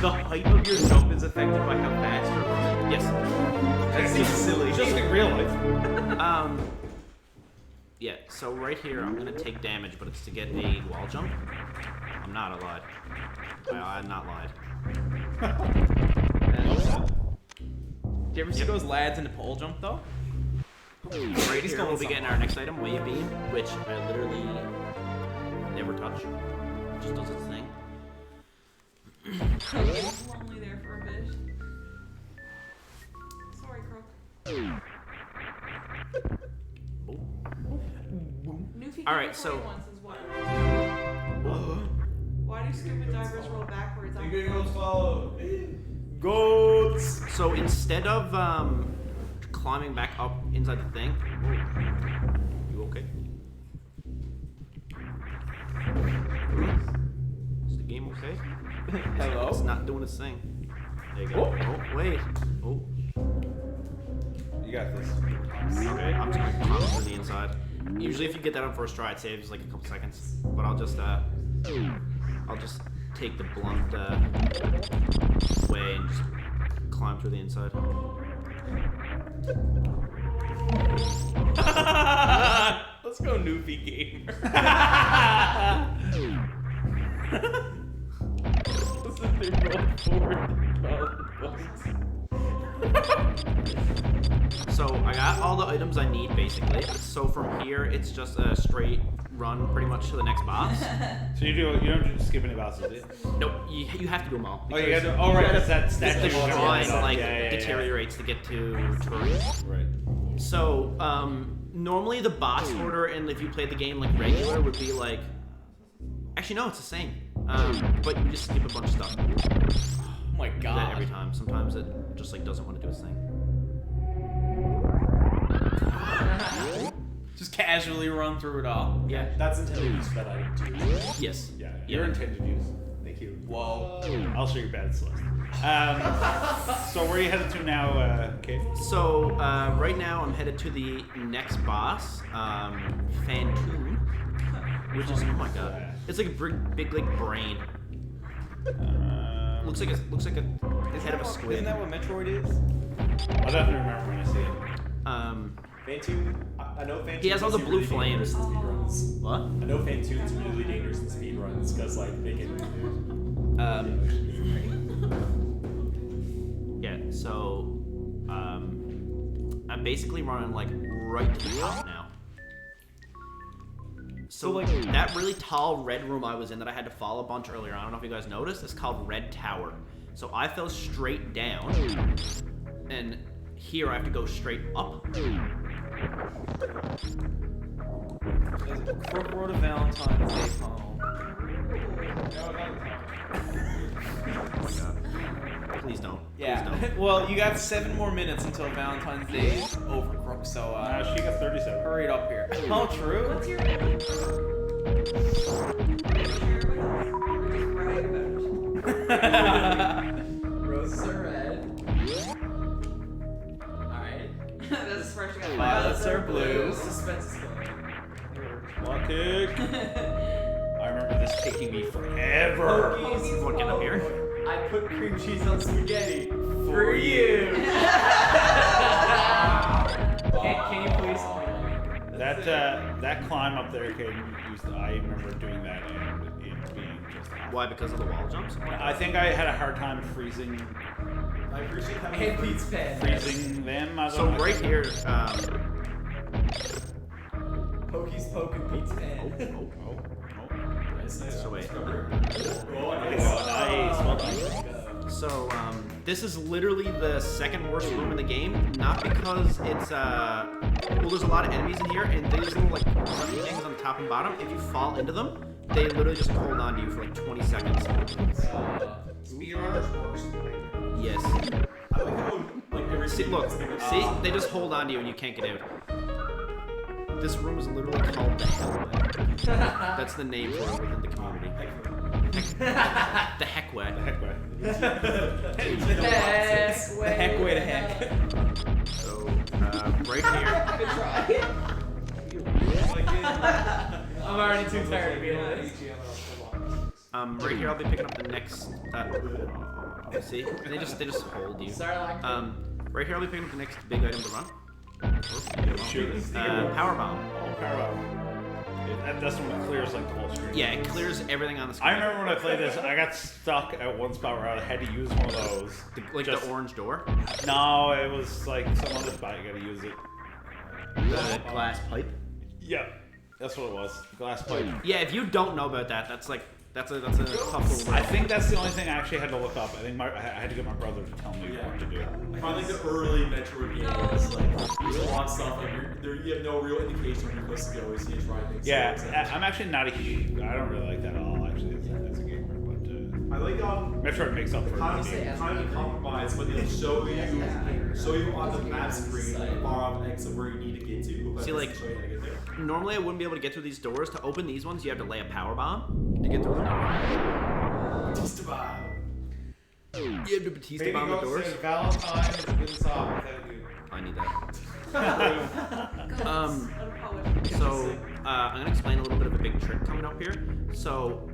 The height of your jump is affected by how fast you're running. Yes. That seems silly. Just like real life. Yeah, so right here, I'm gonna take damage, but it's to get a wall jump. I'm not lied. I'm not lied. Do you ever see those lads in the pole jump though? Right here, we'll be getting our next item, Wave Beam, which I literally never touch. Just does its thing. It's lonely there for a bit. Sorry, Crook. All right, so. Why do scuba divers roll backwards? You gotta follow. Goats! So instead of climbing back up inside the thing, you okay? Is the game okay? Hello? It's not doing its thing. There you go. Oh, wait. Oh. You got this. Okay, I'm just gonna climb up to the inside. Usually, if you get that on first try, it saves like a couple seconds. But I'll just take the blunt way and just climb through the inside. Let's go, Newfie Gamer. So I got all the items I need basically. So from here, it's just a straight run pretty much to the next boss. So you don't just skip any bosses, do you? Nope, you have to do them all. Oh, you got to. Oh, right. That's that The statue. shrine deteriorates to get to Turin. Right. So normally the boss order, and if you played the game like regular, would be like. Actually, no, it's the same. But you just skip a bunch of stuff. Oh my Do god. that every time. Sometimes it just like doesn't want to do its thing. Just casually run through it all. Yeah. That's intended use for that item too. Yes. Yeah. Your intended use. Thank you. Whoa. I'll show you bad Celeste. So where are you headed to now, Kate? So right now I'm headed to the next boss, Phantoon, which is oh my god, it's like a big like brain. Looks like a head of a squid. Isn't that what Metroid is? I'll definitely remember when I see it. Phantoon. I know Phantoon. He has all the blue flames. Speedruns. What? I know Phantoon's really dangerous in speedruns because like they can. Yeah. So I'm basically running like right to the top now. So like that really tall red room I was in that I had to fall a bunch earlier. I don't know if you guys noticed. It's called Red Tower. So I fell straight down, and here I have to go straight up. Crook wrote a Valentine's Day poem. Please don't. Yeah. Please don't. Well, you got 7 more minutes until Valentine's Day is over, Crook. So She got 37. hurry it up here. Oh, true. What's your name? Roses are red. Alright. That's fresh. Violets are blue. Suspense is going. Block kick. I remember this taking me forever. Pokies. What, get up here? I put cream cheese on spaghetti for you. Can you please? That climb up there, Kate, I remember doing that and it being just. Why? Because of the wall jumps? I think I had a hard time freezing I appreciate how And Pete's pen. them. I So don't know. right here, Pokies poking Pete's pen. so wait. Nice. Well done. So this is literally the second worst room in the game. Not because it's well, there's a lot of enemies in here, and these little like funny things on the top and bottom. If you fall into them, they literally just hold on to you for like 20 seconds. speedrunners worse. Yes. I like how like every See, look, see, they just hold on to you and you can't get out. This room is literally called the Hellway. That's the name for it within the community. The Heckway. The heck way to heck. So right here. Good try. I'm already too tired to be honest. Right here, I'll be picking up the next. See? They just hold you. Sorry, like Right here I'll be picking up the next big item to run. Shoot. Power bomb. Oh, power bomb. That's when it clears like the whole screen. Yeah, it clears everything on the screen. I remember when I played this, I got stuck at one spot where I had to use one of those. The orange door. No, it was like some other spot you gotta use it. The glass pipe. Yeah, that's what it was. Glass pipe. Yeah, if you don't know about that, that's a tough little. I think that's the only thing I actually had to look up. I think I had to get my brother to tell me what to do. I find like the early Metroid games, like there's a lot of stuff like you have no real indication where you're supposed to go. So you try things. Yeah, I'm actually not a huge. I don't really like that at all. Actually, as a gamer, but I like Metroid makes up for kind it. of a compromise, but they'll show you on the map screen far off X of where you need to get to. But See, like, show you how to get there. Normally I wouldn't be able to get through these doors. To open these ones, you have to lay a power bomb to get through them. Batista bomb. You have to Batista bomb the doors. Valentine is a good song. I need that. So I'm gonna explain a little bit of a big trick coming up here. So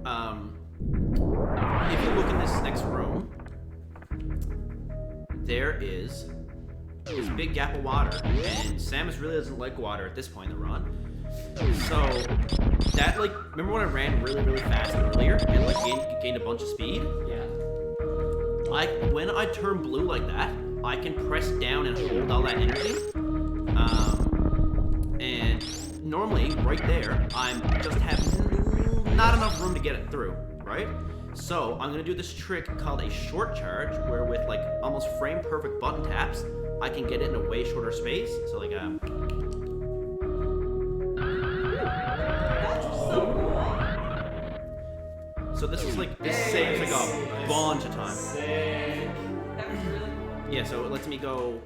if you look in this next room, there is this big gap of water, and Samus really doesn't like water at this point in the run. So that, like, remember when I ran really, really fast earlier and like gained a bunch of speed? Yeah. When I turn blue like that, I can press down and hold all that energy. And normally, right there, I'm just have not enough room to get it through, right? So I'm gonna do this trick called a short charge, where with like almost frame perfect button taps, I can get it in a way shorter space. So like so this is like this saves like a bunch of time. That was really cool. Yeah, so it lets me go.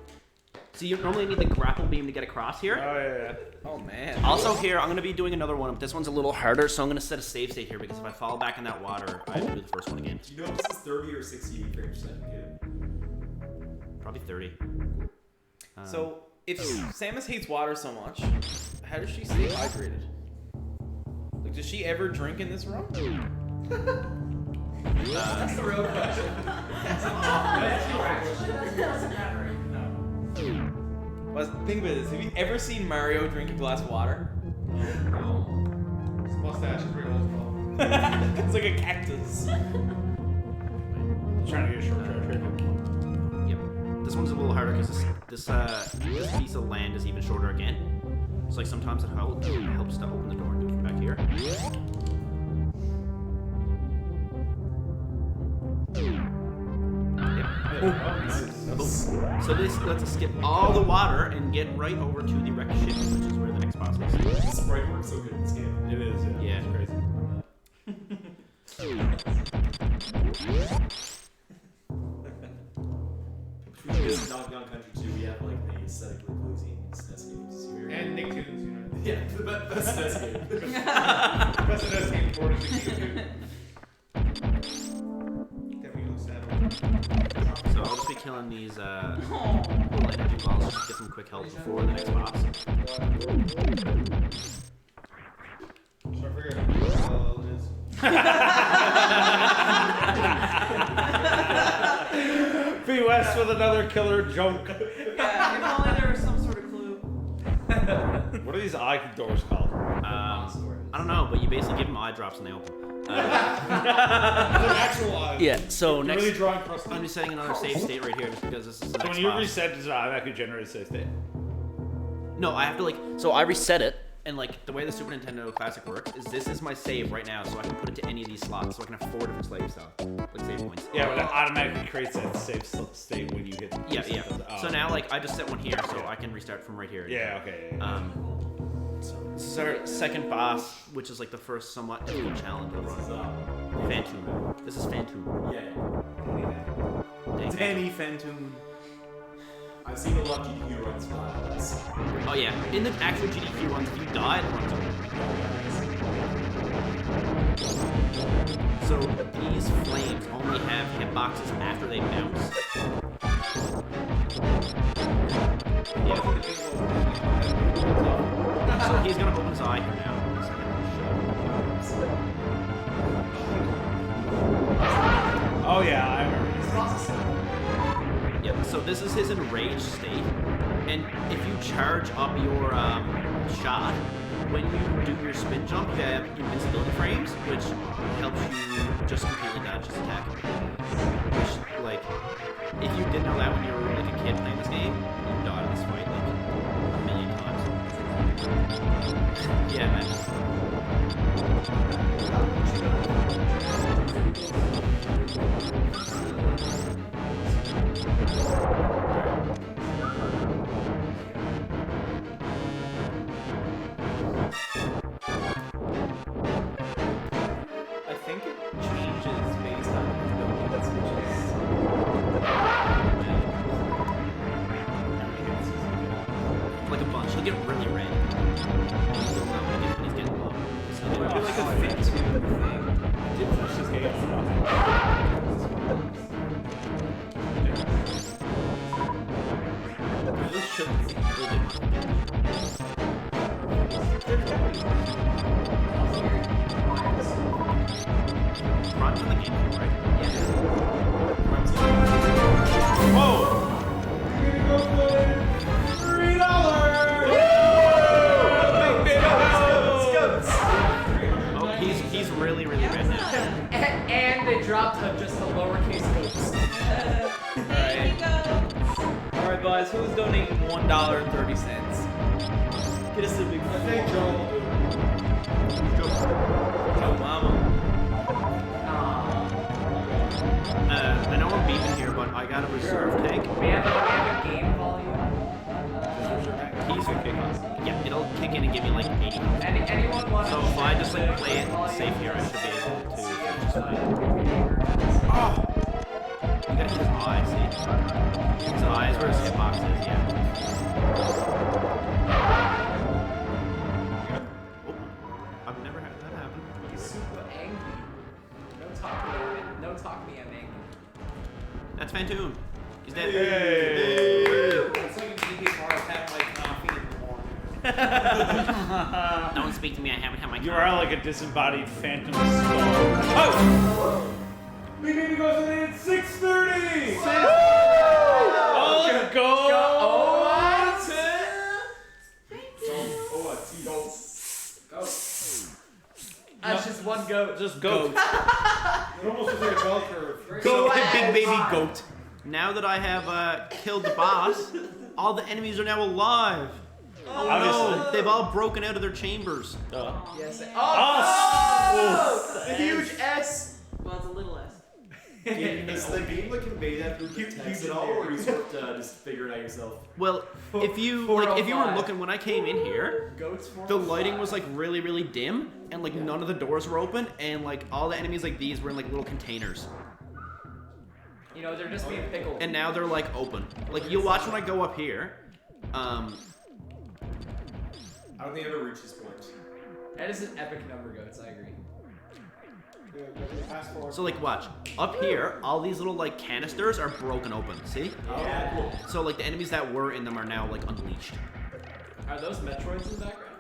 So you normally need the grapple beam to get across here. Oh yeah. Oh man. Also here, I'm gonna be doing another one. This one's a little harder, so I'm gonna set a save state here because if I fall back in that water, I have to do the first one again. Do you know if this is 30 or 60 frames per second? Probably 30. So if Samus hates water so much, how does she stay hydrated? Like, does she ever drink in this room? That's the real question. Well, think about this. Have you ever seen Mario drink a glass of water? His mustache is real as well. It's like a cactus. Trying to get a short charge here. Yep. This one's a little harder because this piece of land is even shorter again. So like sometimes it helps to open the door and do it from back here. So this lets us skip all the water and get right over to the wreck ship, which is where the next boss is. The sprite works so good in this game. It is. Yeah. It's crazy. Between this and Donkey Kong Country 2, we have like the aesthetically pleasing SNES games here. And Nicktoons, you know. Yeah, the best SNES game. Best SNES game for is Nicktoons. That we lose that. So I'll just be killing these little energy balls just to get some quick health before the next boss. So I figured out what it is. Be West with another killer joke. Yeah, if only there was some sort of clue. What are these eye doors called? I don't know, but you basically give them eye drops and they open. They're actual eyes. Yeah, so They're next really drawing crust. I'm gonna be setting another save state right here just because this is the So next when you boss. reset this eye, that could generate a save state. No, I have to so I reset it, and like the way the Super Nintendo Classic works is this is my save right now, so I can put it to any of these slots, so I can have 4 different save points. Yeah, but it automatically creates that save state when you hit. Yeah, yeah. Oh. So now I just set one here, so I can restart from right here. Yeah, okay. Yeah. So this is our second boss, which is like the first somewhat difficult challenge to run. Phantom. This is Phantom. Yeah. Dang. Danny Phantom. I've seen a lot of GDQ runs for this. Oh yeah, in the actual GDQ runs, if you die, it runs over. So these flames only have hitboxes after they bounce. Yeah. So he's gonna open his eye here now. Oh yeah, I remember. Yep. So this is his enraged state, and if you charge up your shot, when you do your spin jump, you have invincibility frames, which helps you just completely dodge his attack. Which, like, if you didn't know that when you were like a kid playing this game, you died in this fight like a million times. Yeah, man. I think it changes based on his ability that switches. Like a bunch. He'll get really red. He'll know when he's getting low. So It would be like a fit to thing. Did finish this game. This shouldn't be really much. Prime's in the game, right? Whoa! Oh, he's really red now. And they dropped just a lowercase goats. There you go. Alright, boys, who's donating $1.30? Get us a big I think Joel will do it. Joe Mama. I know I'm beefing here, but I got a reserve tank. We have a game volume. He's yeah, it'll kick in and give me like 80 health. Anyone want So if I just like play it safe here, I should be able to just fine. Oh! You gotta hit his eyes, see? His eyes where his hitbox is, yeah. Oh, I've never had that happen. He's super angry. No talk me, I'm angry. That's Phantom. He's dead. It's like an easy part of having my coffee in the morning. Don't speak to me, I haven't had my You coffee. are like a disembodied phantom skull. Oh! Big Baby goes in at 6:30. Oh, go! That's just one goat. Just goat. It almost looks like a bell curve. So, Big baby goat. now that I have killed the boss, all the enemies are now alive. Oh Obviously. no, they've all broken out of their chambers. Yes. Oh! The huge S. Well, it's a little less. Does the game like convey that through text at all, or you sort of just figure it out yourself? Well, if you were looking when I came in here, Goats. the lighting was like really dim, and like none of the doors were open, and like all the enemies like these were in like little containers. You know, they're just being pickled. And now they're like open. Like you'll watch when I go up here. I don't think I ever reached this point. That is an epic number, goats. I agree. So like watch. Up here, all these little like canisters are broken open. See? Yeah, cool. So like the enemies that were in them are now like unleashed. Are those Metroids in the background?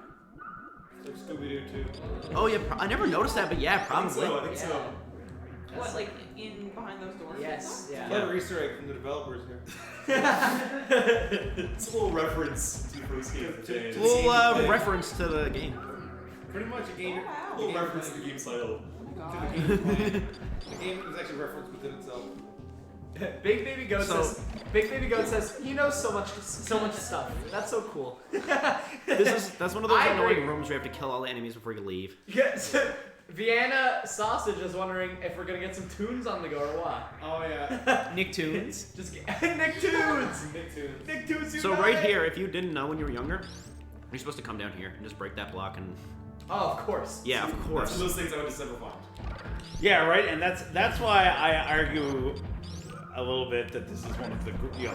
Like Scooby-Doo too. Oh yeah, I never noticed that, but yeah, probably. I think so. What, like in behind those doors? Yes. Yeah. Clever Easter egg from the developers here. It's a little reference to the first game. It's a little reference to the game. Pretty much a game. Oh, wow. A little reference to the game's title. God. The game is actually referenced within itself. Big Baby Goat So- says he knows so much stuff. That's so cool. That's one of those I annoying agree. rooms where you have to kill all the enemies before you leave. Yes. Vienna Sausage is wondering if we're gonna get some tunes on the go or what. Oh yeah. Nicktoons. Just get Nick Tunes. Nicktoons. Nick Tunes. So right here, if you didn't know when you were younger, you're supposed to come down here and just break that block and Oh, of course. yeah, of That's one course. of those things I would just never find. Yeah, right. And that's why I argue a little bit that this is one of the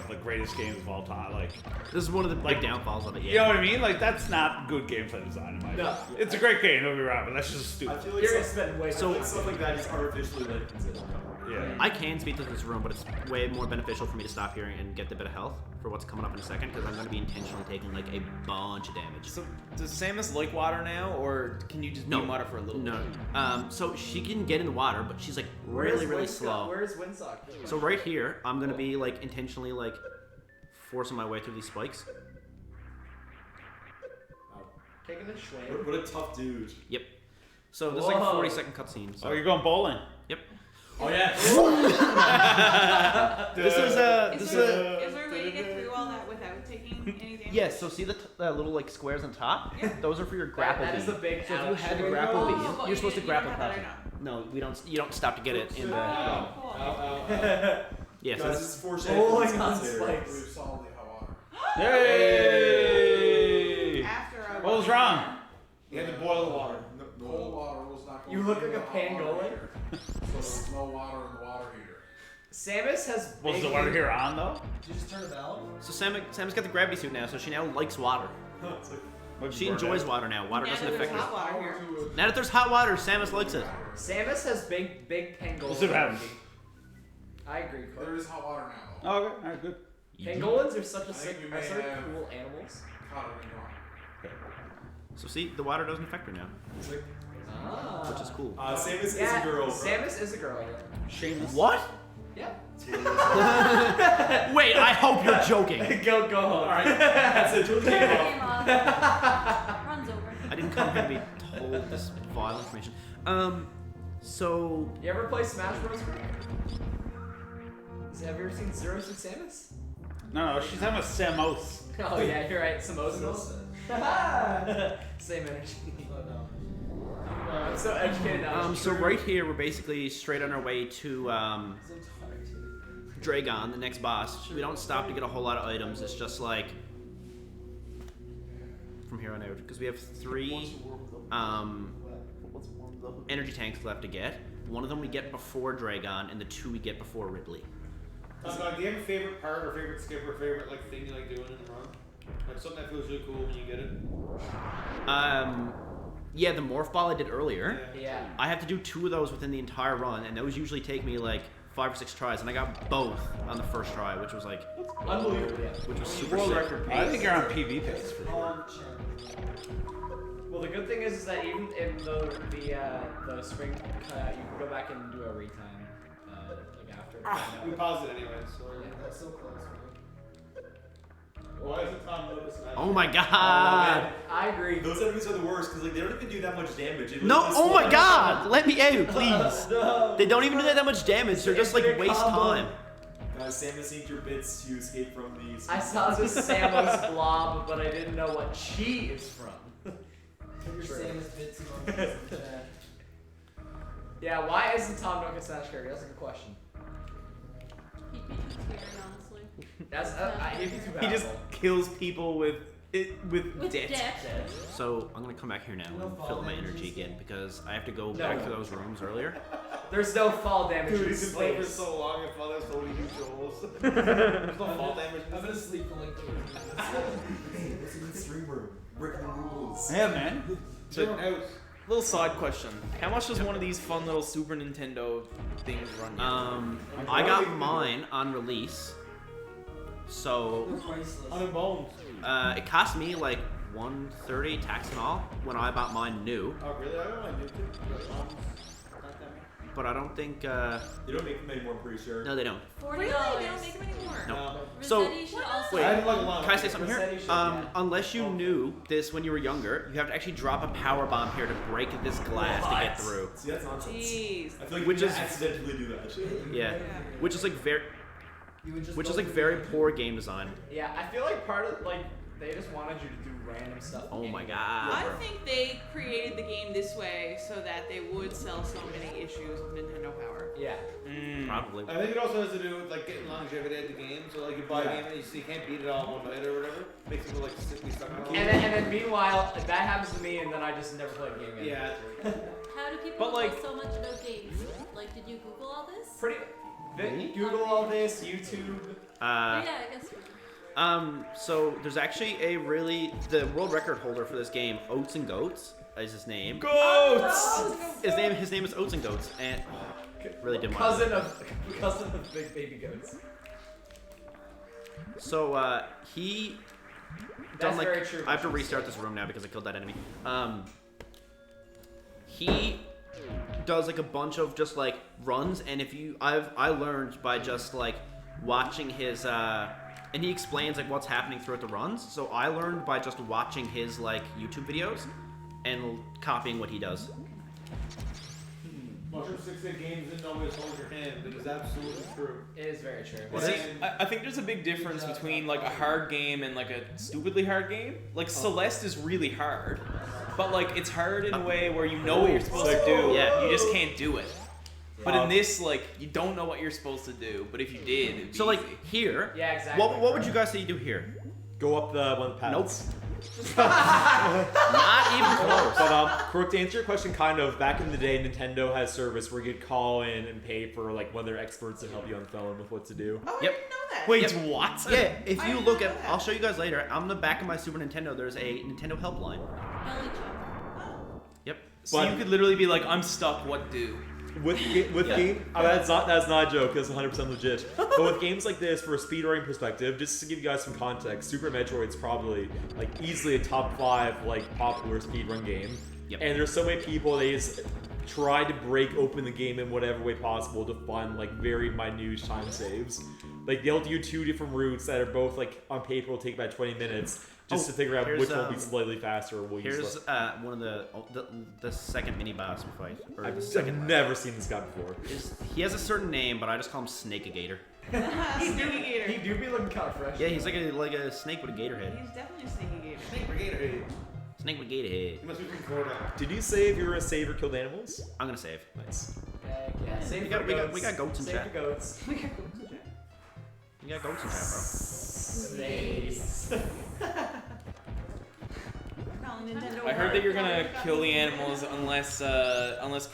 the greatest games of all time. Like, This is one of the big downfalls of it. you know Yeah. what I mean? Like, that's not good gameplay design in my opinion. It's a great game, don't be wrong, but that's just I stupid. feel like You're gonna something, spend way So- too stuff like that is artificially like considered. Yeah. I can speed through this room, but it's way more beneficial for me to stop here and get the bit of health for what's coming up in a second, because I'm going to be intentionally taking like a bunch of damage. So does Samus like water now, or can you just be in water for a little bit? No. So she can get in the water, but she's like really slow. Where's Windsock? So right here, I'm going to be like intentionally like forcing my way through these spikes. Taking a swing. What a tough dude. Yep. So there's like a 40-second cutscene. So. Oh, you're going bowling. Yep. Oh yeah. This is Is there a way to get through all that without taking any damage? Yes. So see the little like squares on top? Yeah. Those are for your grapple That beam. is a big So if you ouch. had the grapple beam, Oh, you're supposed to grapple you don't across have it. No, we don't. You don't stop to get it in the. Oh, cool. Yeah. So Guys, this, this is foreshadowing. Bowling on Later. spikes. solidly hot water. Yay! After I What was wrong? You had to boil the water. No. Cold water was not going You look like a pangolin. So there's no water in the water heater. Samus has. Was big- the water here on though? Did you just turn a valve? so Sam's got the gravity suit now, so she now likes water. It's like, She enjoys water now. Water Yeah, doesn't there's affect her. hot water here. Now that there's hot water, Samus likes it. Samus has big pangolins. Let's see what happens. I agree. There Cook. is hot water now. Oh, okay. All right, good. Pangolins are such a I sick, think we may are such have- cool animals. Caught it in wrong. So see, the water doesn't affect her now, it's like Ah. which is cool. Samus is Yeah, a girl. Bro. Samus is a girl. Shameless. What? Yeah. Wait, I hope you're joking. Go home. All right, that's it. Turn the game off. Game off. Runs over. I didn't come here to be told this vile information. So You ever play Smash Bros? Have you ever seen Zero Suit Samus? No, she's having a Samus. Oh yeah, you're right. Samosanos. Same energy. I'm so educated now. so right here, we're basically straight on our way to Dragon, the next boss. We don't stop to get a whole lot of items. It's just like from here on out, because we have 3 energy tanks left to get. One of them we get before Dragon, and the 2 we get before Ridley. Do you have a favorite part or favorite skip or favorite like thing you like doing in the run? Like something that feels really cool when you get it? Yeah, the morph ball I did earlier. Yeah. I have to do 2 of those within the entire run, and those usually take me like 5 or 6 tries, and I got both on the first try, which was like, Unbelievable. Yeah. which was super World sick. record I pace. think you're on PV pace for sure. Well, the good thing is that even in the spring cutout, you can go back and do a retime, like after. We paused it anyway, so That's so close, man. why is it Tom Lewis? Oh my god! I agree. Those enemies are the worst because like they don't even do that much damage. They No! literally Oh my slow god! down. Let me out, please! No. They don't even do that much damage. They're just like waste time. Guys, Samus needs your bits to escape from these. I saw this Samus blob, but I didn't know what she is from. Yeah, why isn't Tom Nook a Smash character? That's a good question. He'd be too scary, honestly. That's he'd be too He just powerful. kills people with With debt. death. So I'm gonna come back here now and fill my energy again because I have to go back to those rooms earlier. There's no fall damage Dude, in he's been playing for space. so long and found out so many huge holes. There's no fall damage. I've been asleep for like 2 Hey, what's in the streamer? Breaking the rules. Yeah, man. So, house. Little side question: how much does one of these fun little Super Nintendo things run you? I got mine on release, so On the bones. it cost me like $130 tax and all when I bought mine new. Oh, really? I don't know. Not that But I don't think They don't make them anymore, I'm pretty sure. no, they don't. $40. Really? They don't make them anymore. No. No. So- Rossetti should also. Wait, I had like a lot. Can I say something here? Rossetti should, yeah. Unless you knew this when you were younger, you have to actually drop a power bomb here to break this glass to get through. See, that's nonsense. Jeez. I feel like Which you is- accidentally do that. Yeah, Yeah. which is like very poor game design. Yeah, I feel like part of like they just wanted you to do random stuff. Oh my anyway. I god. think they created the game this way so that they would sell so many issues of Nintendo Power. Yeah. Probably. I think it also has to do with like getting longevity at the game. So like you buy a game and you can't beat it all in one night or whatever. Makes it feel like sickly stuck on. And then meanwhile, that happens to me, and then I just never play the game again. Yeah. How do people But, like- know so much about games? Like, did you Google all this? Pretty. Google all this, YouTube. Oh, yeah, I guess. So there's actually the world record holder for this game, Oats and Goats, is his name. Goats. His name is Oats and Goats, and Really didn't want Cousin of big baby goats. So he That's done like very true. I have to restart this room now because I killed that enemy. He does like a bunch of just like runs, and if you I learned by just like watching his and he explains like what's happening throughout the runs. So I learned by just watching his like YouTube videos and copying what he does. Mushroom 6-8 games didn't always hold your hand. It is absolutely true. It is very true. What See, is? I think there's a big difference between like a hard game and like a stupidly hard game. Like Celeste is really hard, but like it's hard in a way where you know what you're supposed to do. Yeah. You just can't do it. But in this, like, you don't know what you're supposed to do. But if you did, it'd be So like easy. here, Yeah, exactly. what would you guys say you do here? Go up the one of the paths. Not even close. But Crook, to answer your question, kind of back in the day, Nintendo has service where you could call in and pay for like one of their experts to help you on the phone with what to do. Oh, Yep. I didn't know that. Wait, Yep. what? Yeah, if I you did look not at, know that. I'll show you guys later. On the back of my Super Nintendo, there's a Nintendo helpline. Belly check. Yep. So But- you could literally be like, I'm stuck, what do? With game, that's not a joke. That's 100% legit. But with games like this, for a speedrunning perspective, just to give you guys some context, Super Metroid's probably like easily a top 5 like popular speedrun game. Yep. And there's so many people they just try to break open the game in whatever way possible to find like very minute time saves. Like they'll do 2 different routes that are both like on paper will take about 20 minutes just to figure out here's, which one will be slightly faster or will use Here's less. one of the second mini boss we fight. Or the I've second. never seen this guy before. He has a certain name, but I just call him Snake-a-Gator. Sneaky gator. He do be looking kind of fresh. Yeah, he's like a snake with a gator head. He's definitely a sneaky gator. Snake Brigade. Snake with a gator head. You must be from Florida. Did you say if you were a save or killed animals? I'm gonna save. Nice. Heck yeah. Save We for got goats in Save chat. for goats. You got goats in chat, Snakes. Nintendo I heard that you're gonna kill the animals unless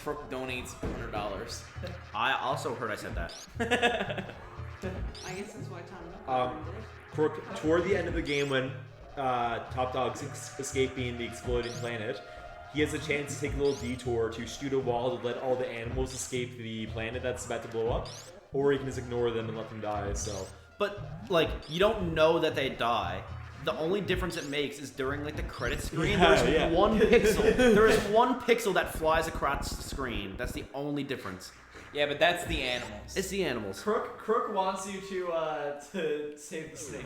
Crook donates $100. bro. I also heard I said that. I guess that's why Tom did it. Crook, toward the end of the game when Top Dog's escaping the exploding planet, he has a chance to take a little detour to shoot a wall to let all the animals escape the planet that's about to blow up, or he can just ignore them and let them die, so... But like, you don't know that they die. The only difference it makes is during like the credit screen. Yeah, There's yeah. one pixel. There is one pixel that flies across the screen. That's the only difference. Yeah, but that's the animals. It's the animals. Crook wants you to save the snake.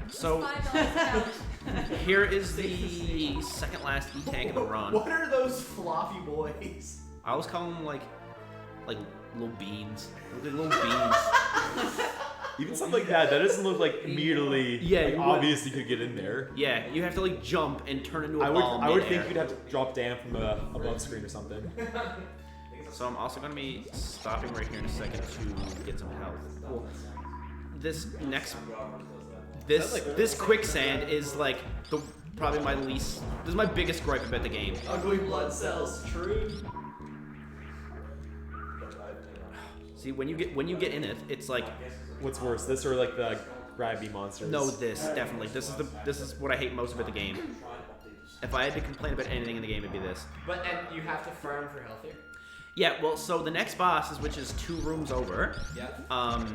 So $5 challenge. here is the second last E-tank in the run. What are those floppy boys? I always call them like little beans. They're little beans. Even something like that doesn't look like immediately Yeah, like, you would- obvious you could get in there. Yeah, you have to like jump and turn into a I ball would midair. think you'd have to drop down from above screen or something. So I'm also gonna be stopping right here in a second to get some health. Well, this next, this quicksand is like probably my least. This is my biggest gripe about the game. Ugly blood cells. True. See, when you get in it, it's like What's worse, this or like the gravity monsters? no, this definitely. This is what I hate most about the game. If I had to complain about anything in the game, it'd be this. And you have to farm for health here. Yeah, well, so the next boss is which is 2 rooms over. Yeah.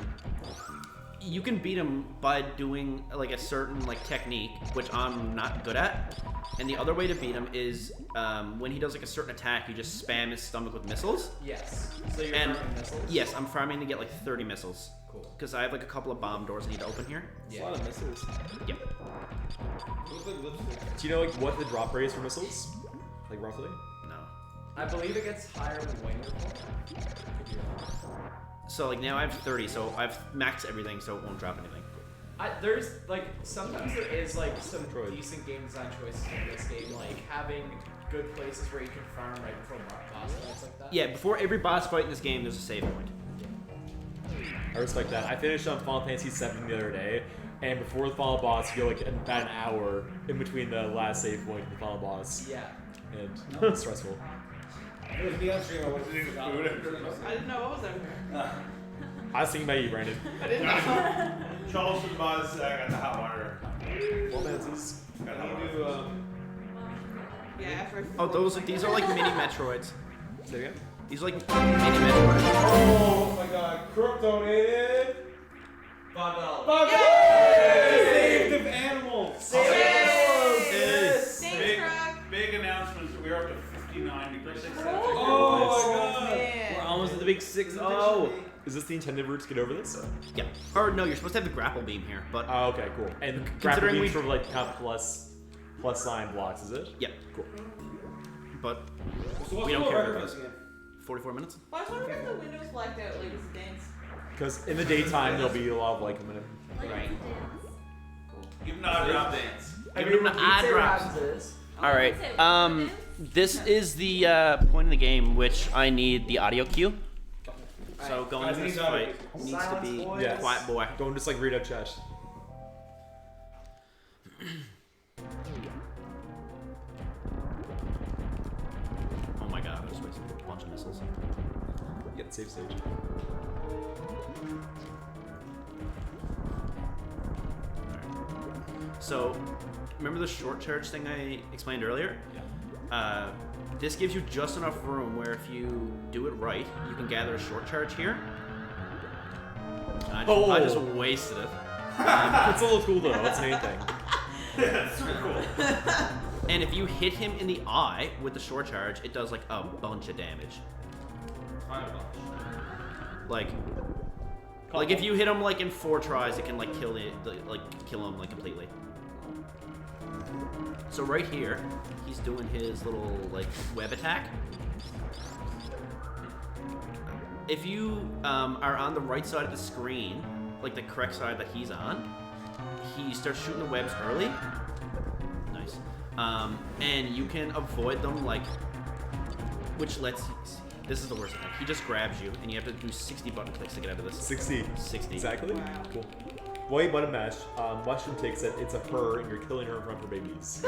You can beat him by doing like a certain like technique, which I'm not good at. And the other way to beat him is when he does like a certain attack, you just spam his stomach with missiles. Yes. So you're And farming missiles. yes, I'm farming to get like 30 missiles. Cool. Because I have like a couple of bomb doors I need to open here. It's a lot of missiles. Yep. Do you know like what the drop rate is for missiles? Like roughly? No. I believe it gets higher than wing report. So like now I have 30, so I've maxed everything, so it won't drop anything. There's like sometimes there is like some Metroid. decent game design choices in this game, like having good places where you can farm right before boss fights like that. Yeah, before every boss fight in this game, there's a save point. I respect that. I finished on Final Fantasy VII the other day, and before the final boss, you go like about an hour in between the last save point and the final boss, Yeah. and it's stressful. It was me on stream. I went to do food. I didn't know what was over here. I was thinking about you, Brandon. I didn't know. Charles and Buzz got the hot water. Well, Manses. Got to do Yeah, after Oh, these are like mini Metroids. Say again? He's like mini Metroid. Oh my god, Crook donated. $5. Saved of animals. Thanks, Big, Croc. big announcements. We're up to 59 degrees. Oh my god. Man. We're almost at the big 6-0. Is this the intended route to get over this? Yeah. Or no, you're supposed to have the grapple beam here, but Oh, okay, cool. And Considering grapple we- beams sort of like count plus sign blocks, is it? yeah, Cool. but So what's We don't the care record about for this game? 44 minutes. Well, I was wondering if the windows blacked out like it's a dance. Because in the daytime there'll be a lot of like a minute. Right. Give them a drop dance. Give him the eye drops. All right. This is the point in the game which I need the audio cue. So going into this fight needs to be Yes. quiet boy. Don't just like read out chat. Oh my god, I just wasted a bunch of missiles. You get the safe stage. So, remember the short charge thing I explained earlier? Yeah. This gives you just enough room where if you do it right, you can gather a short charge here. I just wasted it. It's a little cool though. That's the main thing. That's super cool. And if you hit him in the eye with the short charge, it does like a bunch of damage. Like if you hit him like in 4 tries, it can like kill kill him like completely. So right here, he's doing his little like web attack. If you are on the right side of the screen, like the correct side that he's on, he starts shooting the webs early. Nice. And you can avoid them like, which lets you, this is the worst thing. He just grabs you, and you have to do 60 button clicks to get out of this. 60. 60. Exactly. Cool. While you button mash, Mushroom takes it. It's a her, and you're killing her in front of her babies.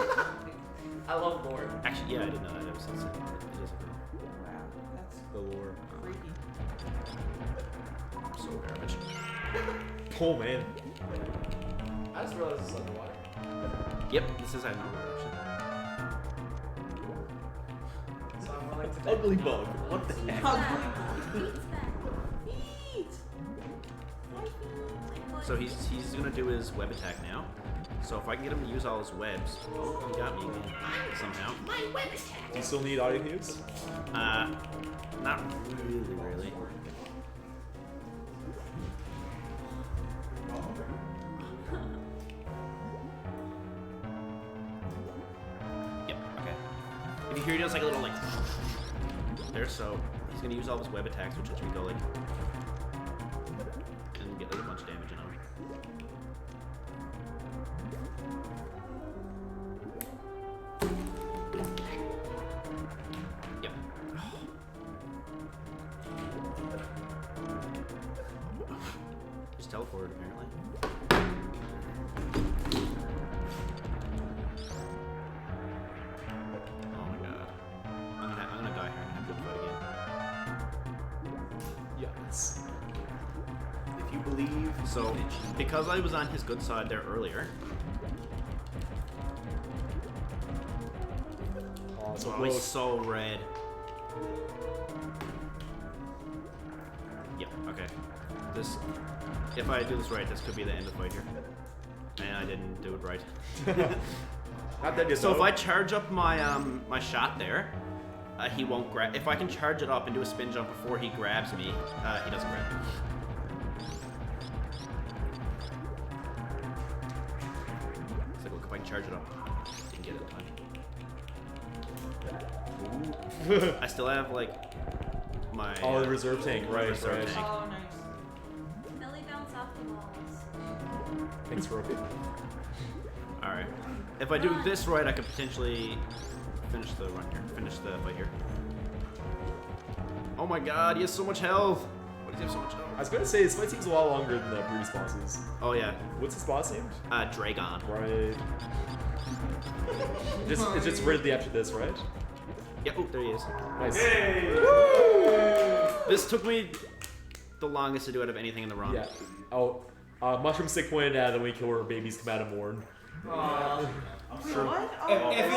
I love lore. Actually, yeah, I didn't know that. It is a girl. Wow, that's The lore. freaky. So garbage. Oh man. I just realized it's underwater. Yep, this is abnormal actually. So I'm willing to Ugly bug. What the heck? So he's gonna do his web attack now. So if I can get him to use all his webs, oh, he got me again somehow. Do you still need audio cues? Not really. Yep. Okay. If you hear, he does like a little like there. So he's gonna use all his web attacks, which lets me go like and get like a bunch of damage in him. Yep. Just teleported apparently. Oh my god. I'm gonna die here and have to fight again. Yes. If you believe, So, because I was on his good side there earlier, Oh, so I was close. so red. Yep, okay. This, if I do this right, this could be the end of the fight here. And I didn't do it right. Not that good. So if though. I charge up my my shot there, he won't grab. If I can charge it up and do a spin jump before he grabs me, he doesn't grab me. So look, if I can charge it up, didn't get it in time. I still have like my the reserve tank, right? reserve right. tank. Oh, nice. Belly bounce off the walls. Thanks, Roby. All right. If I do this right, I could potentially finish the run here. Finish the fight here. Oh my god, he has so much health. Why does he have so much health? I was gonna say this fight seems a lot longer than the previous bosses. Oh yeah, What's his boss name? Dragon. Right. It's just Ridley after this, right? Yeah, oh, there he is. Nice. This took me the longest to do out of anything in the run. Yeah. Oh, Mushroom Sick pointed out that when we kill her, babies come out of mourn. What? F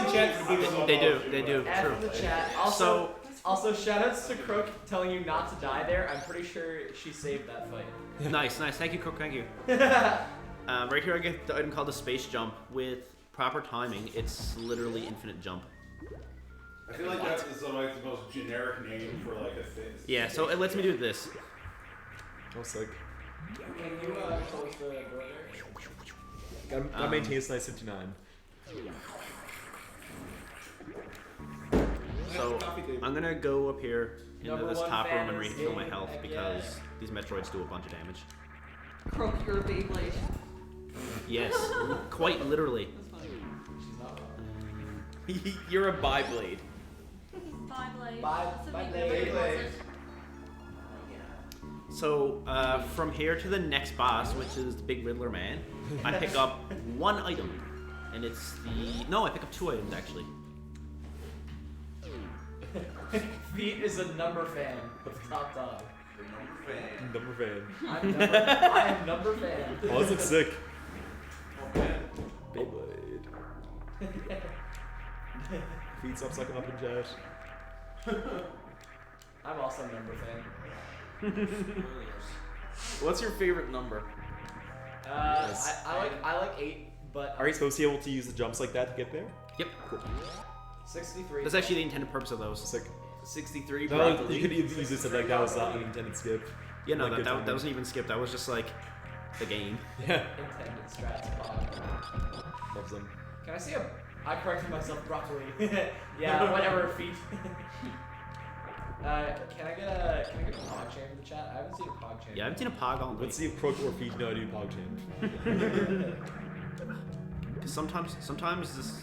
in chat for giving They do, F true. in the chat. Also, So, Also, shoutouts to Crook telling you not to die there. I'm pretty sure she saved that fight. Nice. Thank you, Crook. Thank you. Right here, I get the item called the space jump. With proper timing, it's literally infinite jump. I feel like that's like the most generic name for like a thing. Yeah, so it lets me do this. Oh, sick. Can you close the door there? Gotta maintain this nice 59. So I'm gonna go up here into Number this one top room fan and is refill my in health again. because these Metroids do a bunch of damage. Croak your Beyblade. Yes, quite literally. She's not wrong. You're a Beyblade. Beyblade. Bye- That's what Beyblade. calls it. So from here to the next boss, which is the big Riddler man, I pick up one item, and it's the I pick up two items actually. Feet is a number fan of Top Dog. Number fan. I am number fan. Oh, this looks sick. Oh man. Beyblade. Feet stop sucking up in chat. I'm also a number fan. What's your favorite number? Yes. I like 8, but Are you supposed to be able to use the jumps like that to get there? Yep, 63. that's actually the intended purpose of those. Sick. 63. No, probably. you could use this like that was an intended skip. Yeah, no, Like, good that timing. wasn't even skipped. That was just like the game. Yeah. Intended strats pod. Loves them. Can I see a... I corrected myself broccoli. Yeah, whatever, feet. Can I get a pog champ in the chat? I haven't seen a pog champ. Yeah, I haven't seen a pog all night. Let's see if Croak or Feet know how to do PogChamp. Sometimes this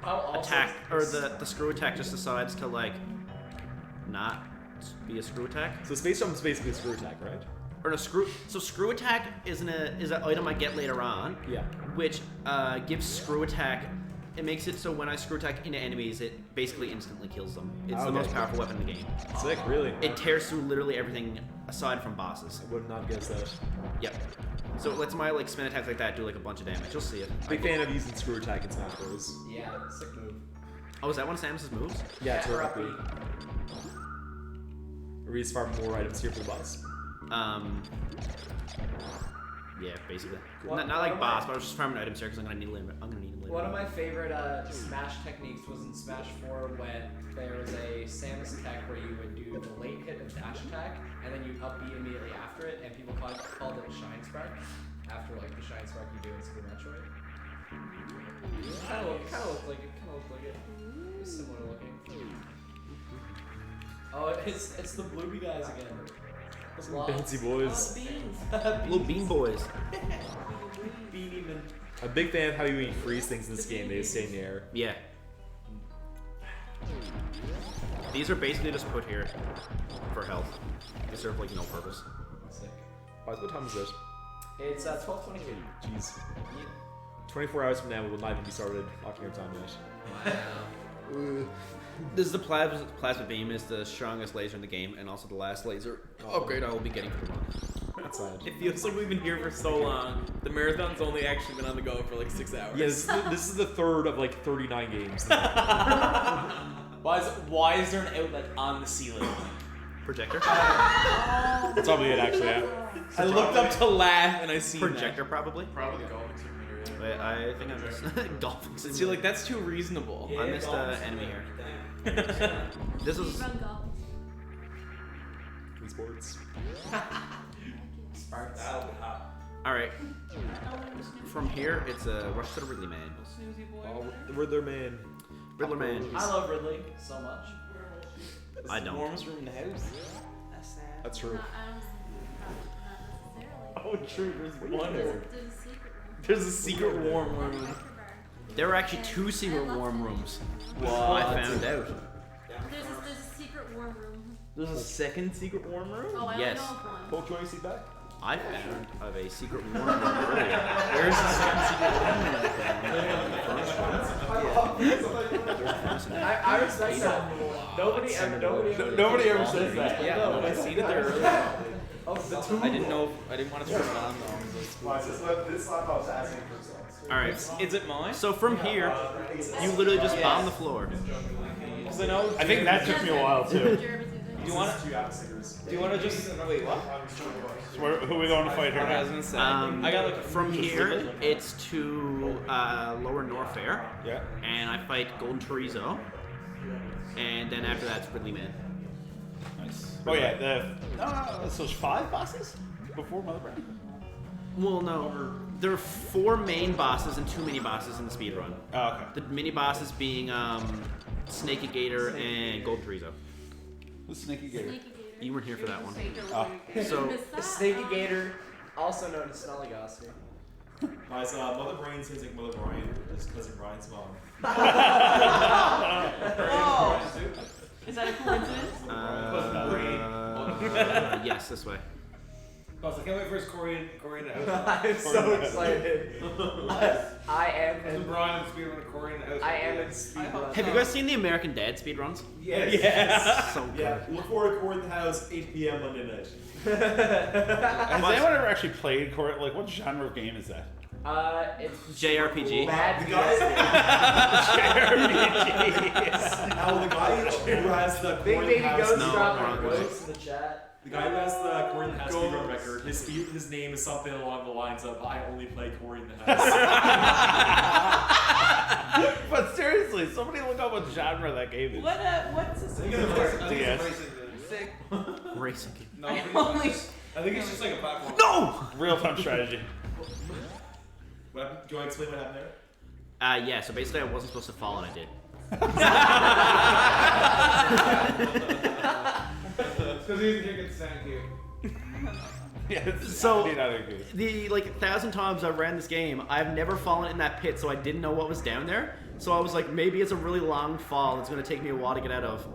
I'll also- attack or the screw attack just decides to like not be a screw attack. So Space Jump is basically a screw attack, right? Or a screw. So screw attack is an item I get later on, Yeah. which gives screw attack. It makes it so when I screw attack into enemies, it basically instantly kills them. It's the Okay. most powerful weapon in the game. Sick, really. It tears through literally everything aside from bosses. I would not guess that. Yep. So it lets my like spin attacks like that do like a bunch of damage. You'll see it. Big fan of using screw attack in Smash Bros. Yeah, sick move. Oh, is that one of Samus's moves? Yeah, it's Or perfectly. We just farm more items here for the boss. Yeah, basically. What- Not what like am boss, I- but I was just farming items here because I'm gonna need them later. One of my favorite Smash techniques was in Smash 4 when there was a Samus tech where you would do the late hit and dash attack, and then you'd up B immediately after it, and people called it Shine Spark, after like the Shine Spark you do in Super Metroid. Kind of looked like it. It was similar looking. Oh, it's the Blueby guys again. It's lost. Fancy boys. Beans. Little bean boys. Beanie man. I'm a big fan of how you freeze things in this game. They just stay in the air. Yeah. These are basically just put here for health. They serve like no purpose. Sick. What time is it? It's 12:22. Jeez. 24 hours from now, we will not even be started watching our time yet. This is the plasma beam is the strongest laser in the game, and also the last laser upgrade I will be getting for the run. That's sad. It feels like we've been here for so long. The marathon's only actually been on the go for like 6 hours. Yeah, this is the third of like 39 games. Why is there an outlet on the ceiling? Projector. That's probably it, actually. Yeah. I looked up to laugh and I seen Projector probably. Probably the golfing simulator. Wait, I think I missed golfing. that. See, like that's too reasonable. I missed enemy here. This You is run golf. Wii Sports. Sparks. That'll be hot. all right. From here, it's a rush to the Ridley Man. Snoozy boy. Oh, over there. the Riddler man. Riddler Man. I love Ridley so much. It's I the don't. warmest room in the house. That's sad. That's true. No, not necessarily. Oh, true. There's one. There's a secret room. There's a secret warm room. After bar. There were actually two secret warm rooms. What? I found out. There's a secret warm room. There's a second secret warm room? Oh, I Yes. know of one. Poke, you want to see back? I found of a secret warm room earlier. Where's the second secret I respect that. Nobody ever says that. Yeah, no, I seen it there earlier. Oh, the two. I didn't know. I didn't want to turn it on though. I was like, This laptop was asking for something. All right. is it mine? So from here, you literally just bomb the floor. Because I know. I think that took me a while too. Do you want to just wait? What? So who are we going to fight here I now? was gonna say. I got like From here, it's to Lower Norfair, Yeah. and I fight Golden Chorizo, and then after that, it's Ridley Man. Nice. Oh yeah, so there's 5 bosses before Mother Brand? Well, no, there are 4 main bosses and 2 mini bosses in the speedrun. Oh, okay. The mini bosses being Snakey Gator and Gold Chorizo. Who's Snaky Gator? You weren't here for that one. Oh. So Snakey Gator, also known as Snollygoster. Guys, Mother Brain sounds like Mother Brian, his cousin Brian's mom. Oh. Is that a coincidence? Yes, this way. Boss, I can't wait for his Korean house. I'm so excited. I am And in, Brian speedrun Korean house. I am in speedrun. Have you guys seen the American Dad speedruns? Yes. So good. Yeah, look forward to Core in the House, 8 p.m. Monday night. Has anyone ever actually played Korean? Like, what genre of game is that? It's JRPG. Bad The guy, now the guy who has the Big Core in Baby the House, Ghost No, dropping wrong way. ghosts in the chat. the guy who has the Core in the House speedrun record, his name is something along the lines of "I only play Core in the House." But seriously, somebody look up what genre that game is. What's this? DS. Sick. Racing. No, I I think only. it's just like a platform. No! Real-time strategy. What happened? Do you want to explain what happened there? Yeah, so basically I wasn't supposed to fall and I did. It's because he's kicking Santa here. Yeah, it's So- not good. The 1,000 times I ran this game, I've never fallen in that pit, so I didn't know what was down there. So I was like, maybe it's a really long fall that's gonna take me a while to get out of.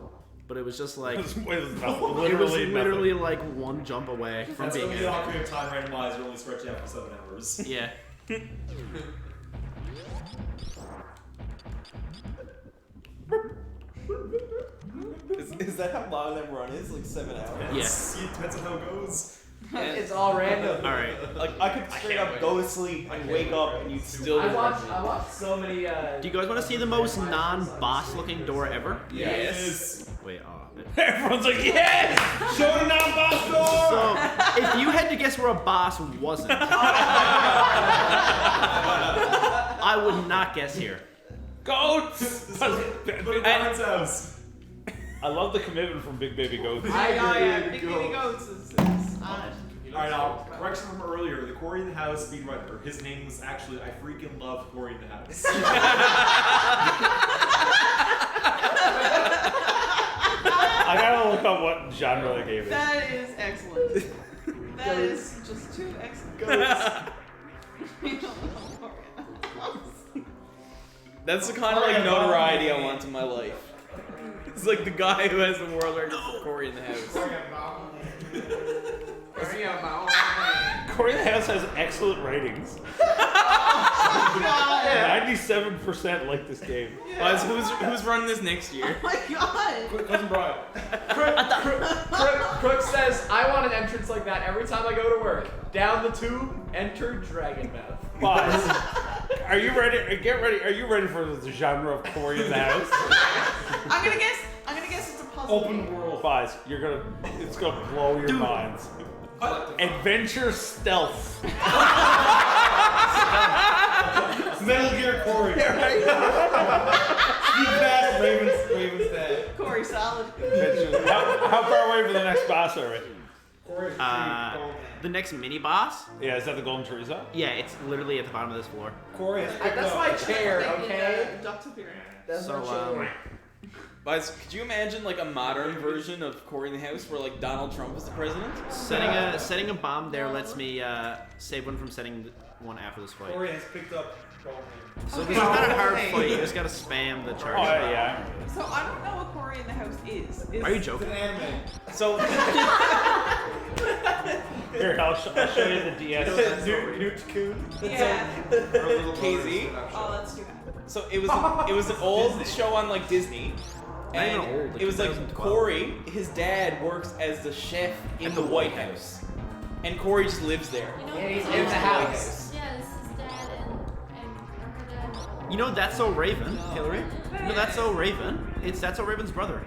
But it was just like, It was nothing. it was Literally literally nothing. like one jump away from That's being only the out. Ocarina of Time randomizer only stretched out for 7 hours. Yeah. Is that how long that run is? Like 7 hours? Yes. It depends on how it goes. It's all random. All right. Like I could straight up go to sleep and wake up and you'd still. I watched so many. Do you guys want to see the most non-boss looking door ever? Yes. Wait, Everyone's like, yes! Show the non-boss door! So, if you had to guess where a boss wasn't, I would not guess here. Goats! Big Brian's house. I love the commitment from Big Baby Goats. Big Baby Goats is Alright, now, correction from earlier, the Corey in the House speedrunner, his name was actually I Freaking Love Corey in the House. I gotta look up what genre the game is. That is excellent. That is just too excellent. We don't know Korea. That's the kind of like notoriety I want in my life. It's like the guy who has the world record for Corey in the House. Corey in the House has excellent ratings. 97% like this game. Guys, who's running this next year? Oh my god! Cousin Brian. Crook says, I want an entrance like that every time I go to work. Down the tube, enter Dragon Mouth. Boss, are you ready? Get ready. Are you ready for the genre of Corey in the House? I'm gonna guess it's a puzzle. Open game. world. Boss, it's gonna blow your minds. Adventure stealth. Metal Gear Corey. Steve Bass, Raven's dad. Corey solid. How far away from the next boss are we? Corey's The next mini boss? Yeah, is that the Golden Chorizo? Yeah, it's literally at the bottom of this floor. Corey has picked That's up. my chair, Thinking, okay? Ducks appear. That's So, my chair. Guys, could you imagine like a modern version of Corey in the House where like Donald Trump is the president? Setting a bomb there lets me save one from setting one after this fight. Corey has picked up. So this is not a hard fight. You just gotta spam the charge. Oh, yeah. So I don't know what Corey in the House is. Are you It's joking? an anime. So Here, I'll show you the DS. Yeah. KZ. Oh, that's too bad. So it was an old show on like Disney. Not even And old, like it was like 2012. Corey, his dad works as the chef in the White House. And Corey just lives there. You know, Yeah, he's it's in all- the house. Yeah, this is dad and or her dad. You know That's So Raven, Hillary? You know That's So Raven? That's So Raven's brother.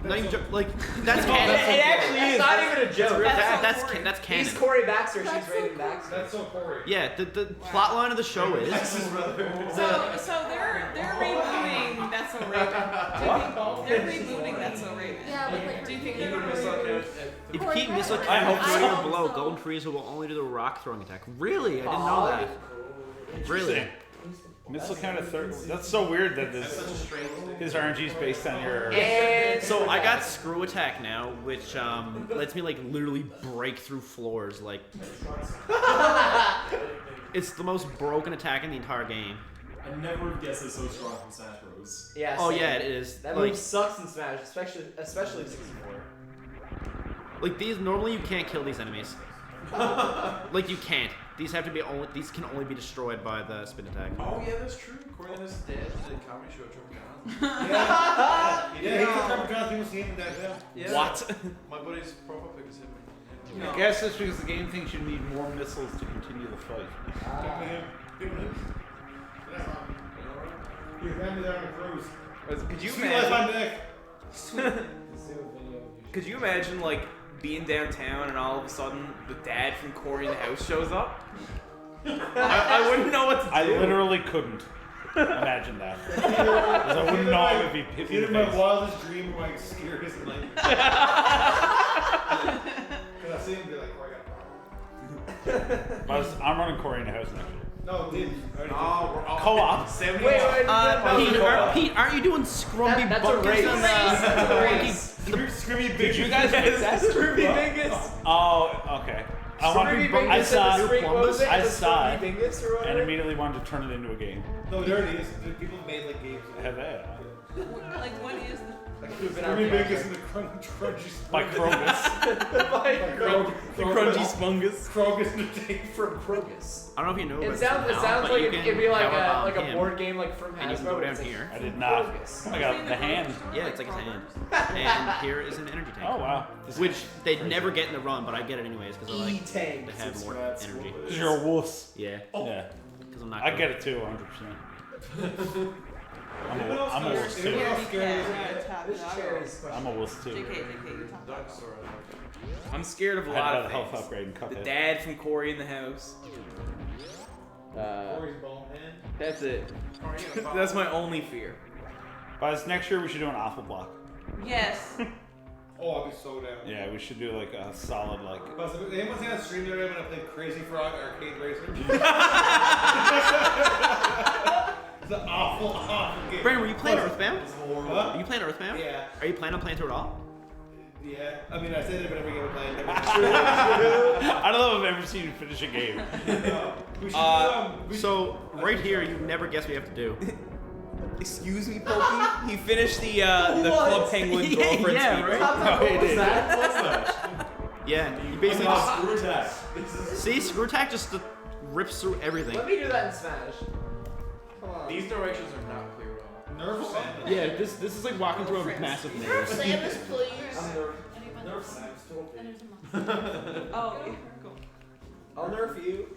Not even like that's canon. It actually is. It's not even a joke. That's canon. He's Corey Baxter. She's Raven Baxter. That's so Corey. Yeah, the plot line of the show is. So they're rebooting That's So Raven. They're rebooting That's So Raven. Yeah, with like Do you think they're If you keep missile cannons or below, Golden Frieza will only do the rock throwing attack. Really? I didn't know that. Really? Missile counter third. That's so weird that his RNG is based on your. And so I got screw attack now, which lets me like literally break through floors. Like it's the most broken attack in the entire game. I never would guess it's so strong from Smash Bros. Yeah. Oh yeah, it is. That like, move sucks in Smash, especially 64. Like these, normally you can't kill these enemies. Like you can't. These have to be only. These can only be destroyed by the spin attack. Oh yeah, that's true. Corey is dead. The comedy show Tropical. Yeah, he took Tropical. People see him that down. Yeah. What? My buddy's profile pic is him. I guess that's because the game thinks you need more missiles to continue the fight. He ran me there on a cruise. Could you Sweet life on imagine? deck. Could you imagine like being downtown and all of a sudden the dad from Corey in the house shows up? I wouldn't know what to do. I literally couldn't imagine that. Because I wouldn't know if he hit me in Either the my face. wildest dream or my scariest nightmare. Because I see him be like, Corey, I'm running Corey in the house next year. no, dude. Co-op. Pete, aren't you doing scrumpy That's a buckets race. and That's a race. Screamy Did you guys fix that? Scrooby Bingus. Oh, okay. I saw it and it. immediately wanted to turn it into a game. No, there it is. People have made like games. Have that. like what is the Screamy Bingus and the crunchy By Krogus. The crunchy smungus. Krogus and the tape From Krogus. I don't know if you know. It about sounds this now, but like you it'd can be like power bomb a him, board game like from and you can Hasbro. go down It's like here. I did not. Krogus. I got the hand. Yeah, it's like his hand. And here is an energy tank. Oh wow. Which they'd never get in the run, but I get it anyways because I like E-Tank. to have more energy. Because you're a wuss. Yeah, Yeah. because I'm not. I good. get it too, 100%. I'm a wuss too. I'm a wuss too. JK, you talk about I'm scared of a I had lot a of health things. upgrade in The Cuphead. dad from Corey in the house. Corey's bone man. That's it. That's my only fear. By this next year, we should do an awful block. Yes. Oh, I'll be so down. Yeah, we should do like a solid like. But if anyone's gonna stream the other day when I played Crazy Frog Arcade Racer? It's an awful game. Brandon, were you playing Earthbound? What? Are you playing Earthbound? Yeah. Are you planning on playing through it all? Yeah. I mean, I said it, but every game I played. I don't know if I've ever seen you finish a game. We should So right here, you never guess what you have to do. Excuse me, Pokey? He finished the Club Penguin girlfriend Yeah, speed. right? No, he didn't. What's that? Yeah, you basically just Screw attack. see screw attack just rips through everything. Let me do that in Smash. These directions are not clear at all. Nerf Samus. Yeah, this is like walking through a massive maze. Samus, please. I'm Nerf Samus. And there's a monster. Oh, yeah. Cool. I'll nerf you.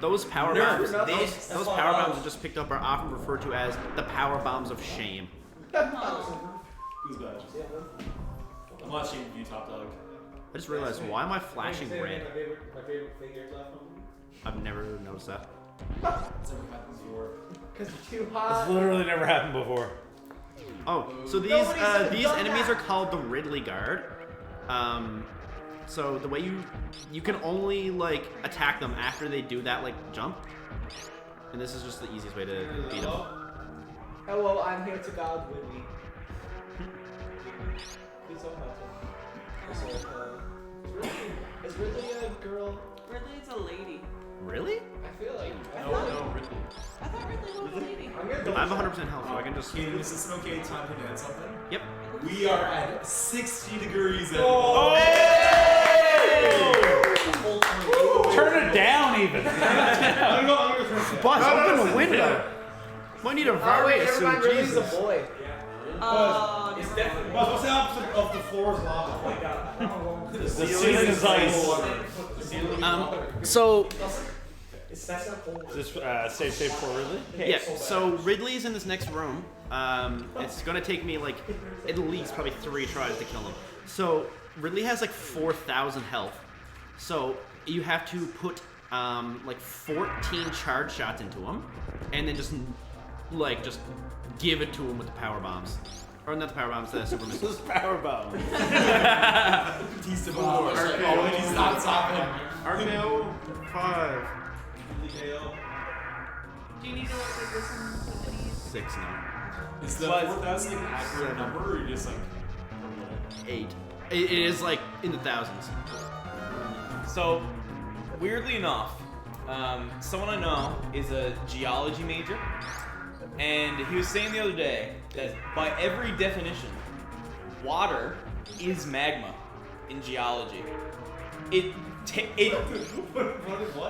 Those power Nerf bombs, for nothing. those power bombs I just picked up are often referred to as the power bombs of shame. Who's bad? I'm watching you, Top Dog. I just realized, why am I flashing red? My favorite figures left from I've never noticed that. It's never happened before. Because you're too It's hot. literally never happened before. Oh, so these Nobody's ever these done enemies that. are called the Ridley Guard. So the way you can only like attack them after they do that like jump, and this is just the easiest way to beat them. Hello, I'm here to God with me. Please don't have to. Is Ridley a girl? Ridley's a lady. Really? I feel like. I thought Ridley was a lady. I'm 100% health, so I can just. King, is this an okay time to dance something? Yep. We are at 60 degrees. Oh! Turn it down even. Buzz, open the window. Might need a Oh wait, various never mind. suit, Ridley's a Jesus. boy. Oh, It's definitely. What's the opposite of the floor is lava? The ceiling is ice. So That's not cold. Is this save for Ridley? Yeah, so Ridley's in this next room. It's gonna take me like at least probably 3 tries to kill him. So Ridley has like 4,000 health. So you have to put like 14 charge shots into him, and then just give it to him with the power bombs. Or not the power bombs, the super missiles. Power bomb. Batista bomb. He's not stopping. RKO 5. Do you need to like this one? 6 now. Is the 4,000 an accurate number, or you just like 8. It is like in the thousands. So, weirdly enough, someone I know is a geology major, and he was saying the other day that by every definition, water is magma in geology.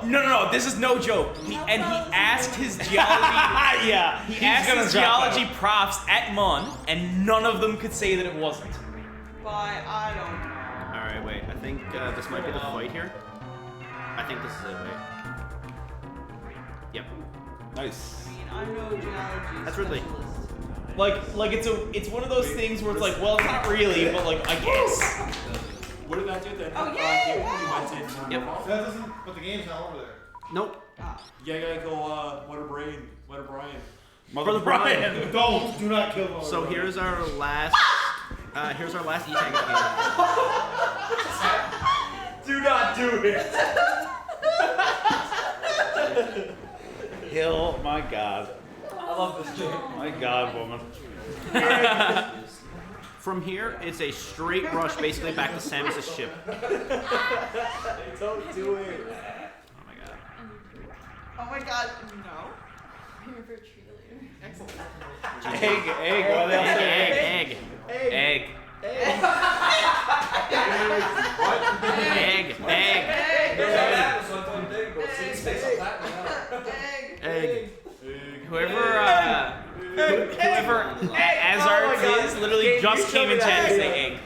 No, this is no joke. He asked his geology. Yeah, he asked his geology profs at MUN, and none of them could say that it wasn't. I don't know. All right, wait. I think this might be the fight here. I think this is it. Wait. Yep. Nice. I know geology. That's Ridley. Like it's one of those things where it's like, well, it's not really, but like I guess. what did that do then? Oh, yay! Yep. That doesn't. But the game's not over there. Nope. Yeah, I gotta go. Mother Brian. Mother Brian. Don't. Do not kill Mother So Brian. here's our last. Here's our last E-Tank game. Do not do it. Hill, my God. I love this game. My God, woman. From here, it's a straight rush, basically back to Samus's ship. Don't do it. Oh my God. Oh my god, no. I'm your favorite cheerleader. Excellent. Egg. What else? Egg. Egg. Egg. Whoever Azards is literally just came in chat to say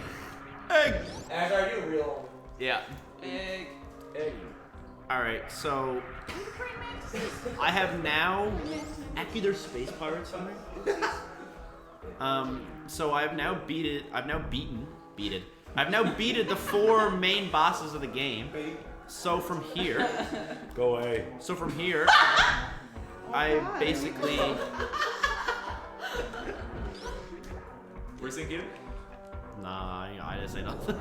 egg. As are you real? Yeah. Egg. All right, so I have now. Actually, there's space pirates somewhere. So I've now beaten the 4 main bosses of the game. So from here, Go away. I basically. Where's it again? Nah, I didn't say nothing.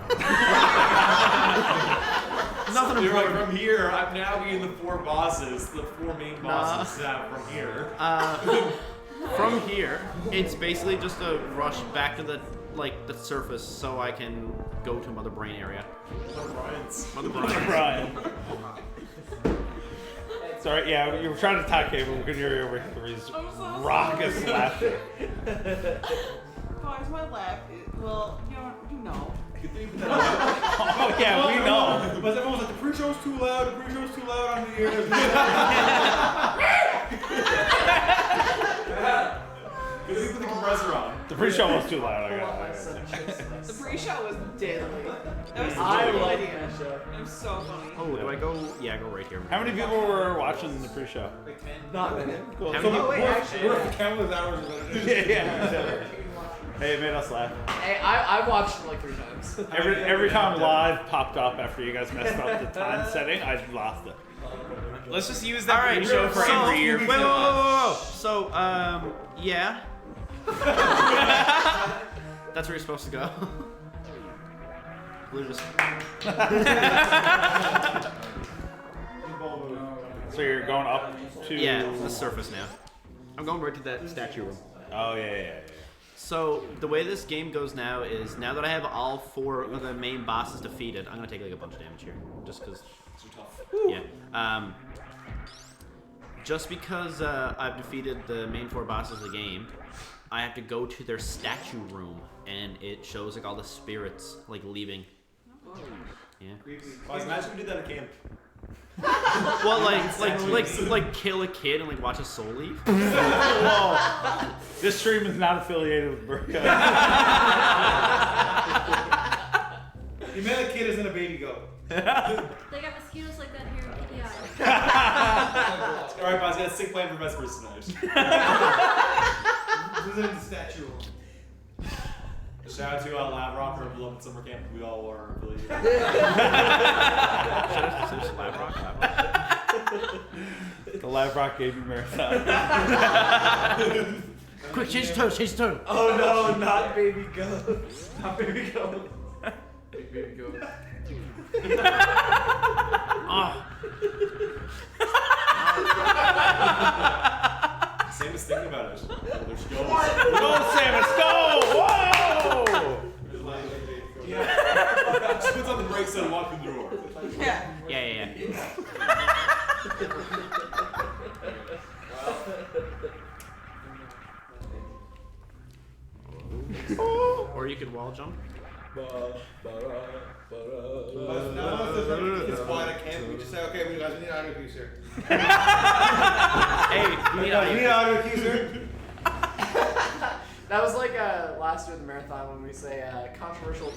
Nothing You're like, important. from here, I'm now being the 4 bosses, the 4 main bosses from here. From here, it's basically just a rush back to the surface so I can go to Mother Brain area. Mother Brain. Sorry, yeah, you were trying to talk Cable because you're over here. He's raucous laughter. Guys, my laugh is, well, you know. Oh yeah, we know. But everyone was like, the pre-show's too loud. The pre-show's too loud on the ears. Because you put the compressor on. The pre-show was too loud. I got The pre-show was deadly. That was I such a good like idea. that show. It was so funny. Oh, do I go? Yeah, I go right here. How many people were watching the pre-show? Not many. Cool. How So many- what- wait, actually, What if the countless hours of it? yeah. Hey, it made us laugh. Hey, I watched it like 3 times. Every time live popped up after you guys messed up the time setting, I lost it. Let's just use that All right, pre-show for so, every year. Whoa. So, yeah. That's where you're supposed to go. We're just. So you're going up to. Yeah, the surface now. I'm going right to that statue room. Oh yeah. So the way this game goes now is now that I have all 4 of the main bosses defeated, I'm gonna take like a bunch of damage here, just because. Yeah. Just because I've defeated the main 4 bosses of the game, I have to go to their statue room, and it shows like all the spirits like leaving. Yeah. Imagine we did that at camp. Well, like kill a kid and like watch a soul leave. Whoa. This stream is not affiliated with Burka. You met a kid isn't a baby goat. They got mosquitoes like that here in PEI. Alright, boss, got a sick plan for best person tonight. Who's in the statue? Shout out to Lab Rock, our beloved summer camp. We all are affiliated. Lab Rock. The Live Rock Gaming Marathon. Quick, change the tone. Oh no, not baby ghost. Not baby ghost. Baby goat. Sam is thinking about it. Oh, there she goes. Go, Samus, go! Whoa! Yeah. She puts on the brakes and walks through the door. Yeah. Yeah. Or you could wall jump. It's wide at camp. We just say, okay, we guys need an auto accuser. Hey, We need an auto accuser. That was like last year at the marathon when we say controversial.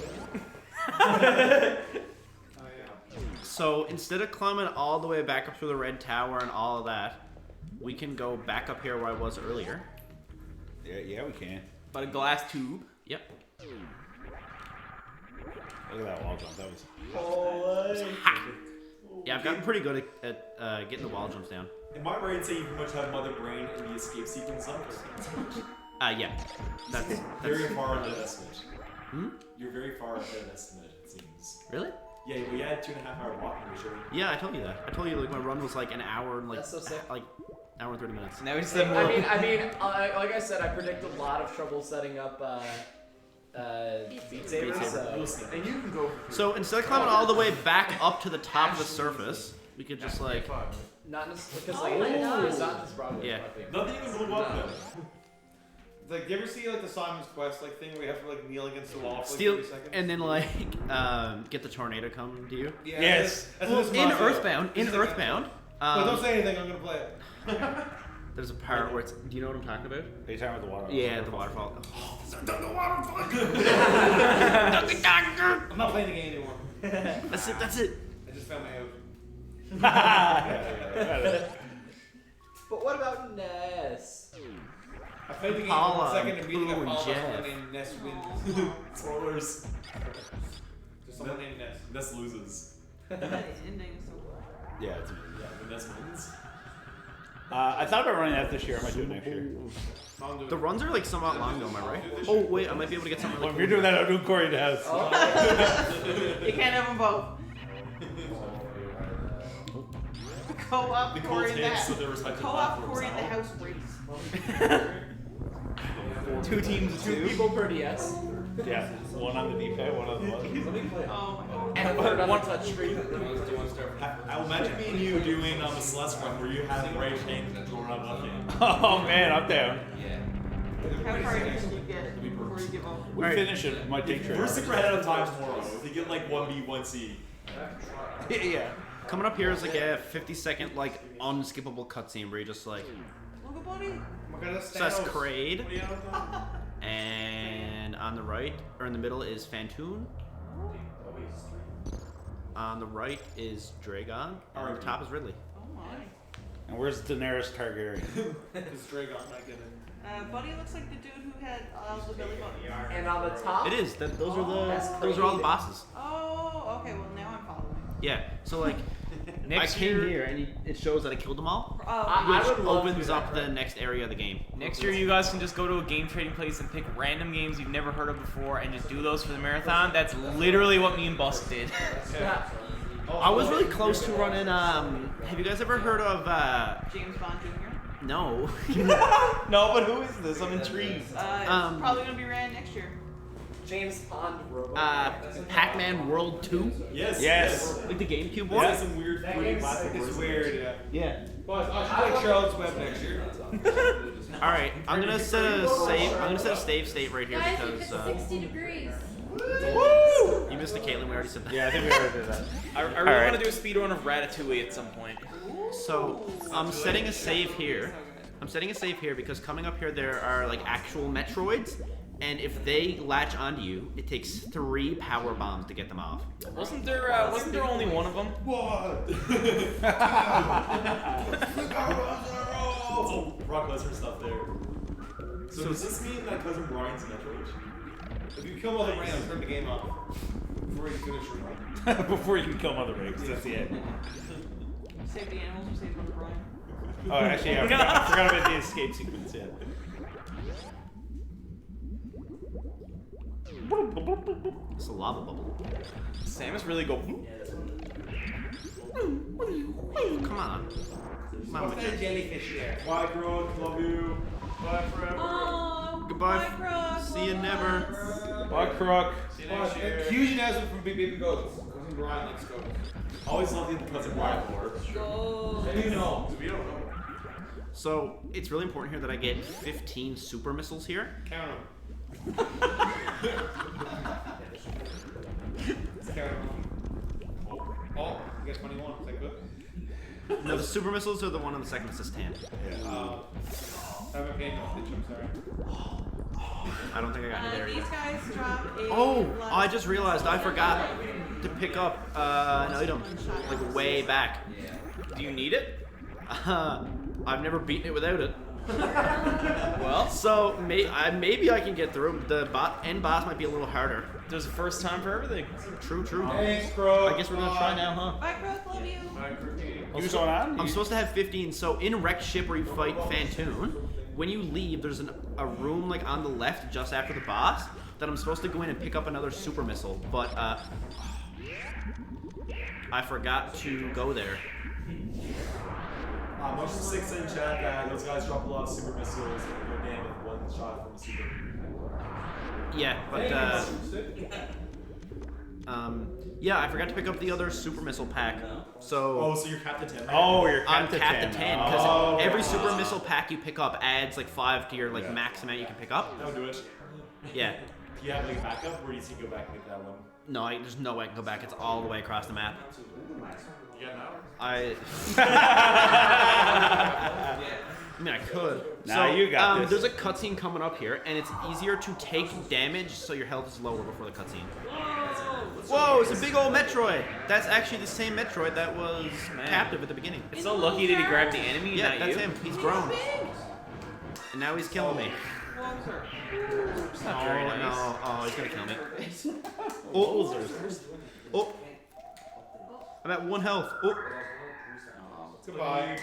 So instead of climbing all the way back up through the red tower and all of that, we can go back up here where I was earlier. Yeah, we can. But a glass tube. Yep. Look at that wall jump. That was. Yeah, I've gotten pretty good at getting the wall jumps down. In my brain, say you pretty much have Mother Brain in the escape sequence of Yeah. That's very far ahead estimate. Hmm? You're very far ahead estimate, it seems. Really? Yeah, we had 2.5 hour walking ratio. Yeah, I told you that. I told you like my run was like an hour and like That's so sick. like hour and 30 minutes. Now we just have more. I mean, like I said, I predict a lot of trouble setting up Beat Saber. So. And you can go for So instead of climbing all the way back up to the top of the surface, we could just like Not necessarily because Oh my God. it's not just Broadway. Yeah. nothing even blew up though. It's like, you ever see like the Simon's Quest like thing where you have to like kneel against the wall for like steal 30 seconds? and then like get the tornado come to you. Yeah, Yes. that's Well, what this in mafia- Earthbound, this is like- But don't say anything. I'm gonna play it. there's a part where it's. Do you know what I'm talking about? Are you talking about the water? Yeah, the waterfall. I'm not playing the game anymore. That's it. That's it. I just found my out. But what about Ness? I played the game Paula, for 1 second and immediately Boo, got followed by Jeff. someone named Ness wins. Spoilers. There's someone named Ness. Ness loses. That ending is so cool. Yeah, it's Yeah, when Ness wins. I thought about running that this year. I might do it next year. I'll do it. The runs are like somewhat long though, am I right? Oh wait, I might be able to get something. Well, Really if you're doing that, I'll do Corey House. You can't have them both. Co-op The Corey Colts in hits, so the their respective Co-op platforms Corey in the out. house race. 2 teams of 2. People per DS. Yeah, one on the D-pad, one on the button. Oh my god. And a third on the touch screen. I will imagine me and you doing the Celeste run where you have the right hand going on left hand. Oh man, I'm down. How far can you get before you give up? We finish it. Might take trade. We're super ahead of time tomorrow. If you get like 1B, 1C. Yeah. Coming up here is like a 50-second like unskippable cutscene where you just like. Look, buddy. Oh my god, that's So that's Thanos. Kraid, What are you on about? and on the right or in the middle is Fantoon. On the right is Dragon, and on the top is Ridley. Oh my. And where's Daenerys Targaryen? It's Dragon, I get it. Buddy looks like the dude who had the belly button. And on the top. It is. Those are That's those are all the Kraid. bosses. Oh, okay. Well, now I'm following. Yeah. So like, Next I came year- here and it shows that I killed them all, I which would love to opens do up that, the right? next area of the game. Next year, you guys can just go to a game trading place and pick random games you've never heard of before and just do those for the marathon. That's literally what me and Busk did. Yeah. I was really close to running. Have you guys ever heard of? James Bond Jr. No. No, but who is this? I'm intrigued. It's Um, probably gonna be ran next year. James Bond robot. Pac-Man World 2, Yes. Yes. like the GameCube Yeah, one. some weird That 3D game's platforms. It's weird, yeah. Yeah. Boys, I should play Charlotte's Web next year. All right, I'm gonna set a save. I'm gonna set a save state right here Guys, because it's 60 degrees. you missed the Caitlin. We already said that. Yeah, I think we already did that. I really Alright. want to do a speedrun of Ratatouille at some point. So I'm setting a save here. I'm setting a save here because coming up here there are like actual Metroids, and if they latch onto you, it takes 3 power bombs to get them off. Wasn't there only one of them? What? Oh, Brock Lesnar stuff there. So does this mean that Cousin Brian's in Metroid? If you kill Mother Ram, turn the game off before you finish your run. Before you can kill Mother Rings, that's the end. Save the animals or save Mother Brian? Oh, actually, yeah, I forgot about the escape sequence, yeah. It's a lava bubble. Samus really go. Come on. Come on with it. jellyfish there. Bye, Crook. Love you. Bye forever. Oh, Goodbye. bye, Crook. See you never. Bye, Crook. See you next year. Fusion has it from Big Baby Goats. Cousin Brian likes goats. Always love the Cousin Brian lore. Go. You know. We don't know. So it's really important here that I get 15 super missiles here. Count them. Count them. Oh, you got 21. Is that good? No, the super missiles are the one on the second assist hand. I haven't paid no stitch, I'm sorry. I don't think I got any there These yet. guys drop a. Oh, lot I of- just realized I forgot to pick up an item like way back. Do you need it? I've never beaten it without it. Well, So maybe I can get through. The end boss might be a little harder. there's a first time for everything. True. Thanks, bro. I guess we're gonna try now, huh? Bye, Crook. Love you. Who's going on? I'm supposed to have 15. So in Wrecked Ship where you fight Fantoon, when you leave, there's a room like on the left just after the boss that I'm supposed to go in and pick up another super missile, but I forgot to go there. Motion 6 in chat, those guys drop a lot of super missiles and go down with one shot from a super. Yeah, but yeah, I forgot to pick up the other super missile pack. So Oh, so you're capped at 10 right Oh, now? you're I'm capped at capped 10. at 10 because Oh, every okay. super missile pack you pick up adds like 5 to your like max amount you can pick up. That would do it. Yeah. Do you have like a backup, or do you need to go back and get that one? No, there's no way I can go back. It's all the way across the map. You got an hour? I mean, I could. Nah, you got this. There's a cutscene coming up here, and it's easier to take damage so your health is lower before the cutscene. Whoa, it's a big old Metroid. That's actually the same Metroid that was captive at the beginning. It's so lucky that he grabbed the enemy, Yeah, not that's you. him. He's grown. And now he's killing me. It's not very nice. No. Oh, he's gonna kill me. Oh. Oh. I'm at 1 health. Oh. Goodbye.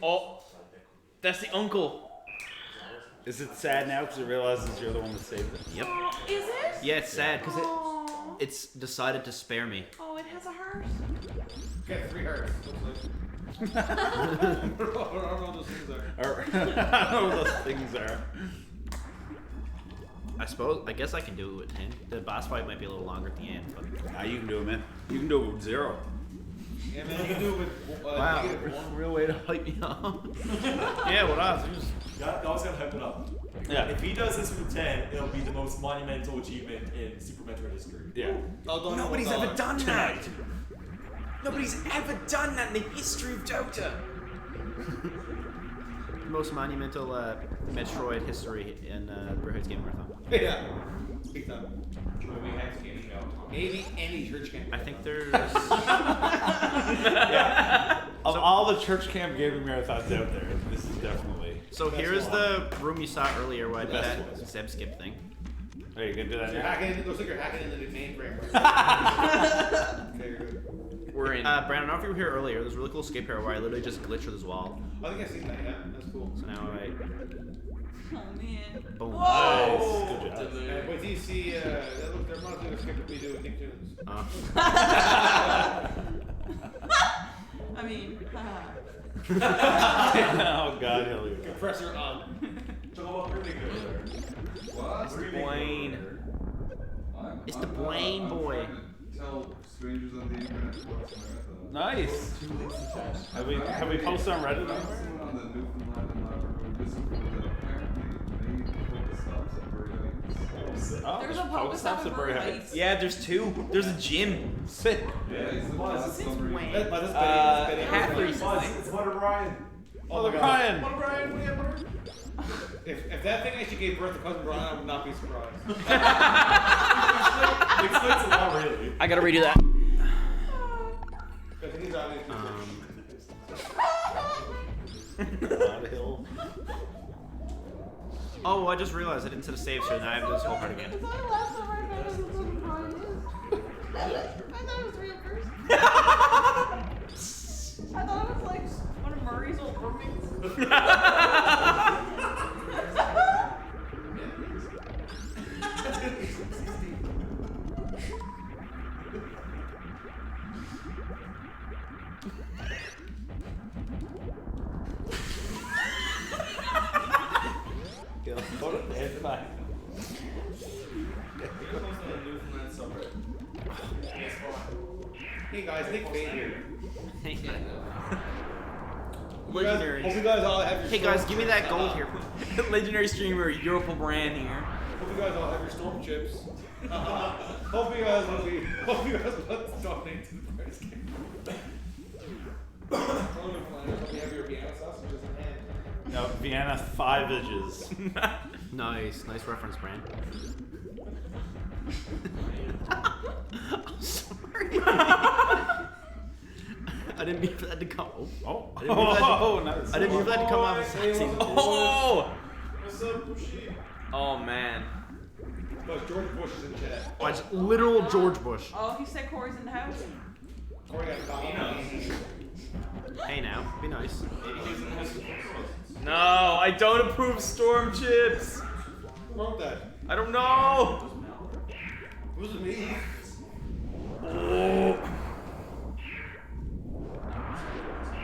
Oh, that's the uncle. Is it sad now because it realizes you're the one that saved it? Yep. Oh, is it? Yeah, it's sad because Oh. it's decided to spare me. Oh, it has a heart. Get 3 hearts. I don't know what those things are. Or, I don't know what those things are. I guess I can do it with 10. The boss fight might be a little longer at the end, but Nah, you can do it, man. You can do it with 0. Yeah, man, you can do it with wow, -1. real way to hype me up. Yeah, what else? You always gotta hype it up. Yeah. If he does this with 10, it'll be the most monumental achievement in Super Metroid history. Yeah. Nobody's ever done that. Nobody's ever done that in the history of Dota. Most monumental Metroid history in Brewhead's Game Marathon. Yeah. Big time. Maybe any church camp. I think there's. Yeah. Of all the church camp gaming marathons out there, this is definitely. So here's the room you saw earlier where I did Best that one. Zeb skip thing. Hey, you can do that You're now. hacking in, it looks like you're hacking into the mainframe. Okay, you're good. We're in. Brandon, I don't know if you were here earlier. There's a really cool skip here where I literally just glitch through this wall. I think I've seen that, yeah. That's cool. So now I. Oh, man. Boom. Nice. Good job. Wait till you see, that reminds me of the skip that we do with Nicktoons. I mean, haha. Oh god, hell yeah. Compressor on. It's the Blaine. It's the Blaine boy. Tell strangers on the internet what's marathon. Nice. Have we posted on Reddit? Someone on the Newfoundland and Labrador Discord that apparently made Pokestops at Bury Heights. Oh, There's a Pokestops Pokestop at at Bury Bury Heights. Heights. Yeah, there's 2. There's a gym. Sick. Yeah, it's the last Since summer. when? But that's Half Betty. recently. It's Butter Brian. Oh my God. Mother Brian, what do you have, mother? If that thing actually gave birth to cousin Brian, I would not be surprised. Explains a lot, really. I gotta redo that. I think he's on it. Oh, I just realized I didn't set a save, so now I have to do this whole part again. Is that the last time I read this is what Brian is? I thought it was real first. I thought it was like one of Murray's old roommates. Hey guys, Nick Fate here. Legendary. Hope you guys all have your Hey guys, give me that gold here. Legendary streamer Europa Brand here. Hope you guys all have your storm chips. Hope you guys want to donate to the first game. Hope you have your Vienna sausages in hand. No, Vienna 5 inches. Nice reference, Brand. I'm sorry. I didn't mean for that to come. Oh, I didn't mean for that to, nice. I didn't mean for that to come off as sexy. Oh! What's up, Bushy? Oh man. But George Bush is in chat. Watch literal George Bush. Oh, he said Corey's in the house. Corey got caught. Hey now, be nice. No, I don't approve storm chips. Who wrote that? I don't know. It wasn't me.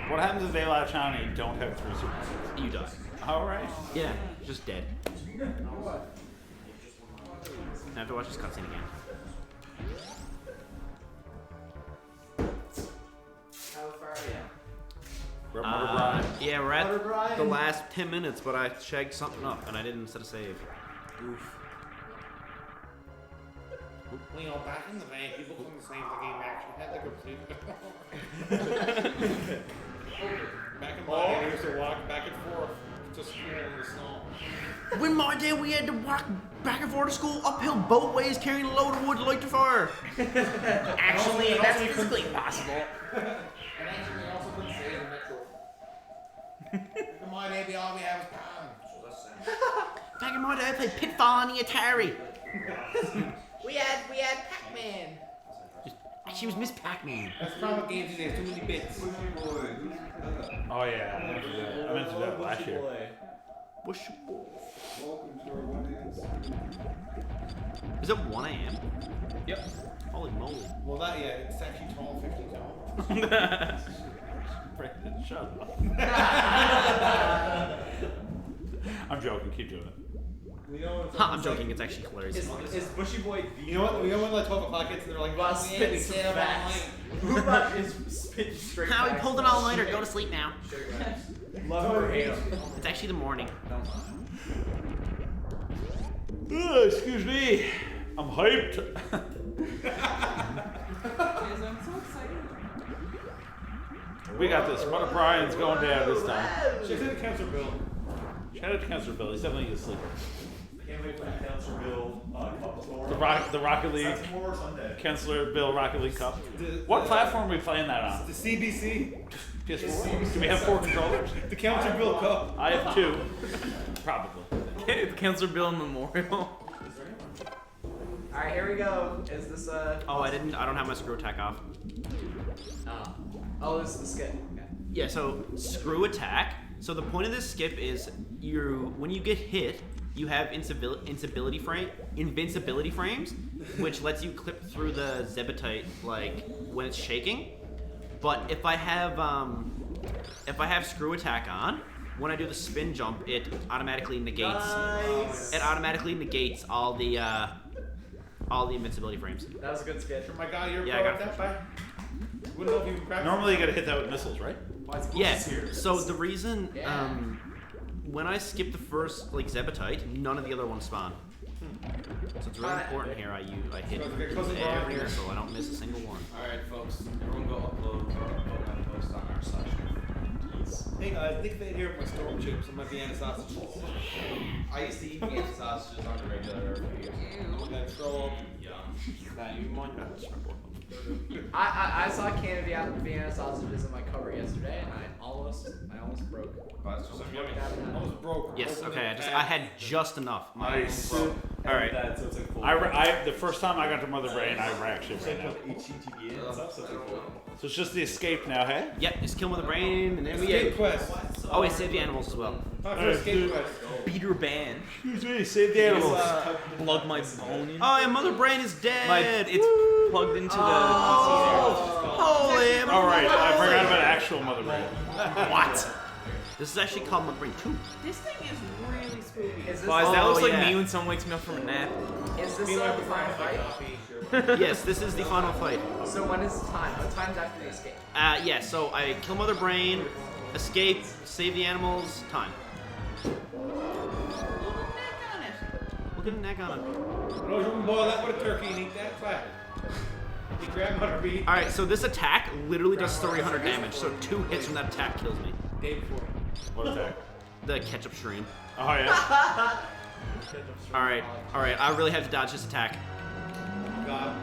What happens if they allow China and you don't have 3 supers? You die. Alright. Yeah, just dead. I have to watch this cutscene again. How far are you? We're Mother Brian. Yeah, we're at the last 10 minutes, but I shagged something up and I didn't set a save. Oof. Well, you know, back in the day, people couldn't save the game actually had to complete it. Back in my day, we used to walk back and forth to school in the snow. When my day we had to walk back and forth to school uphill both ways carrying a load of wood to light the fire. Actually, that's physically impossible. And actually, we also couldn't save in Metro. Back in my day, all we had was pounds. So that's Back in my day I played Pitfall on the Atari. We had Pac-Man. She was Miss Pac-Man. That's the problem with games today, too many bits. Oh yeah, I meant to do that last year. Whoosh. Welcome to our audience. Is it 1 a.m.? Yep. Holy moly. Well, not yet. It's actually 12:50 Brandon, shut up. I'm joking, keep doing it. You know what it's Ha, I'm joking, it's actually hilarious. Is Bushy Boy the You know what? You know when like 12 o'clock hits and they're like, Well, "Oh, spit yeah, we some stayed up all facts. night." Who is spitting straight How we facts pulled an about all-nighter, shit. go to sleep now. Love or hate him. It's actually the morning. Excuse me. I'm hyped. Guys, I'm so excited. We got this. Mother Brian's going down this time. She's in the cancer bill. Shout out to Counselor Bill. He's definitely asleep. Can't wait for the Counselor Bill Cup tour. The Rocket League. That's tomorrow Sunday. Counselor Bill Rocket League Cup. What platform are we playing that on? The CBC. PS4? Do we have 4 controllers? The Counter Bill Cup. I have 2. Probably. The Counselor Bill Memorial. Alright, here we go. Is this Oh, I don't have my screw attack off. Oh, this is the skip. Okay. Yeah, so screw attack. So the point of this skip is when you get hit, you have invincibility frames, which lets you clip through the Zebetite like when it's shaking. But if I have screw attack on, when I do the spin jump, it automatically negates. Nice. It automatically negates all the invincibility frames. That was a good skip. Oh my god, you're Yeah, I pro got at that, bye. Wouldn't know if you can practice. Normally you gotta hit that with missiles, right? Yeah. So the reason when I skip the first Zebetite, none of the other ones spawn. So it's really important here. I hit every missile. I don't miss a single one. Alright, folks. Everyone go upload or post on our site. sausages. Hey guys, Nick Fade here with my storm chips and my Vienna sausages. I used to eat Vienna sausages on the regular for years. Then throw up. Nah, you want I saw a can of Vienna sausages in my cupboard yesterday, and I almost broke. Almost broke. Yes. Open Okay. it, I had just enough. Nice. All right. So it's like full. The first time I got to Mother Brain, I actually ran out. HGTV and stuff, so it's like cool. So it's just the escape now, hey? Yep. Just kill with the brain, and then we Escape quest. Oh, wait, save the animals as well. Time for escape quest. Beater ban. Excuse me, save the animals. Plug my bone in. Oh, and Mother Brain is dead. It's plugged into the Holy. Alright, I forgot about actual Mother Brain. What? This is actually called Mother Brain 2. This thing is really spooky. Is this, Guys, that Oh, looks like yeah. me when someone wakes me up from a nap. is this the final fight? Yes, this is the final fight. So when is time? What time's after the escape? Yeah, so I kill Mother Brain, escape, save the animals, time. Look at the neck on it. No, you can boil that with a turkey and eat that flat. You grab Mother Bean. Alright, so this attack literally does 300 damage, so 2 hits from that attack kills me. Day before. What attack? The ketchup stream. Oh, yeah. Alright, I really have to dodge this attack. God.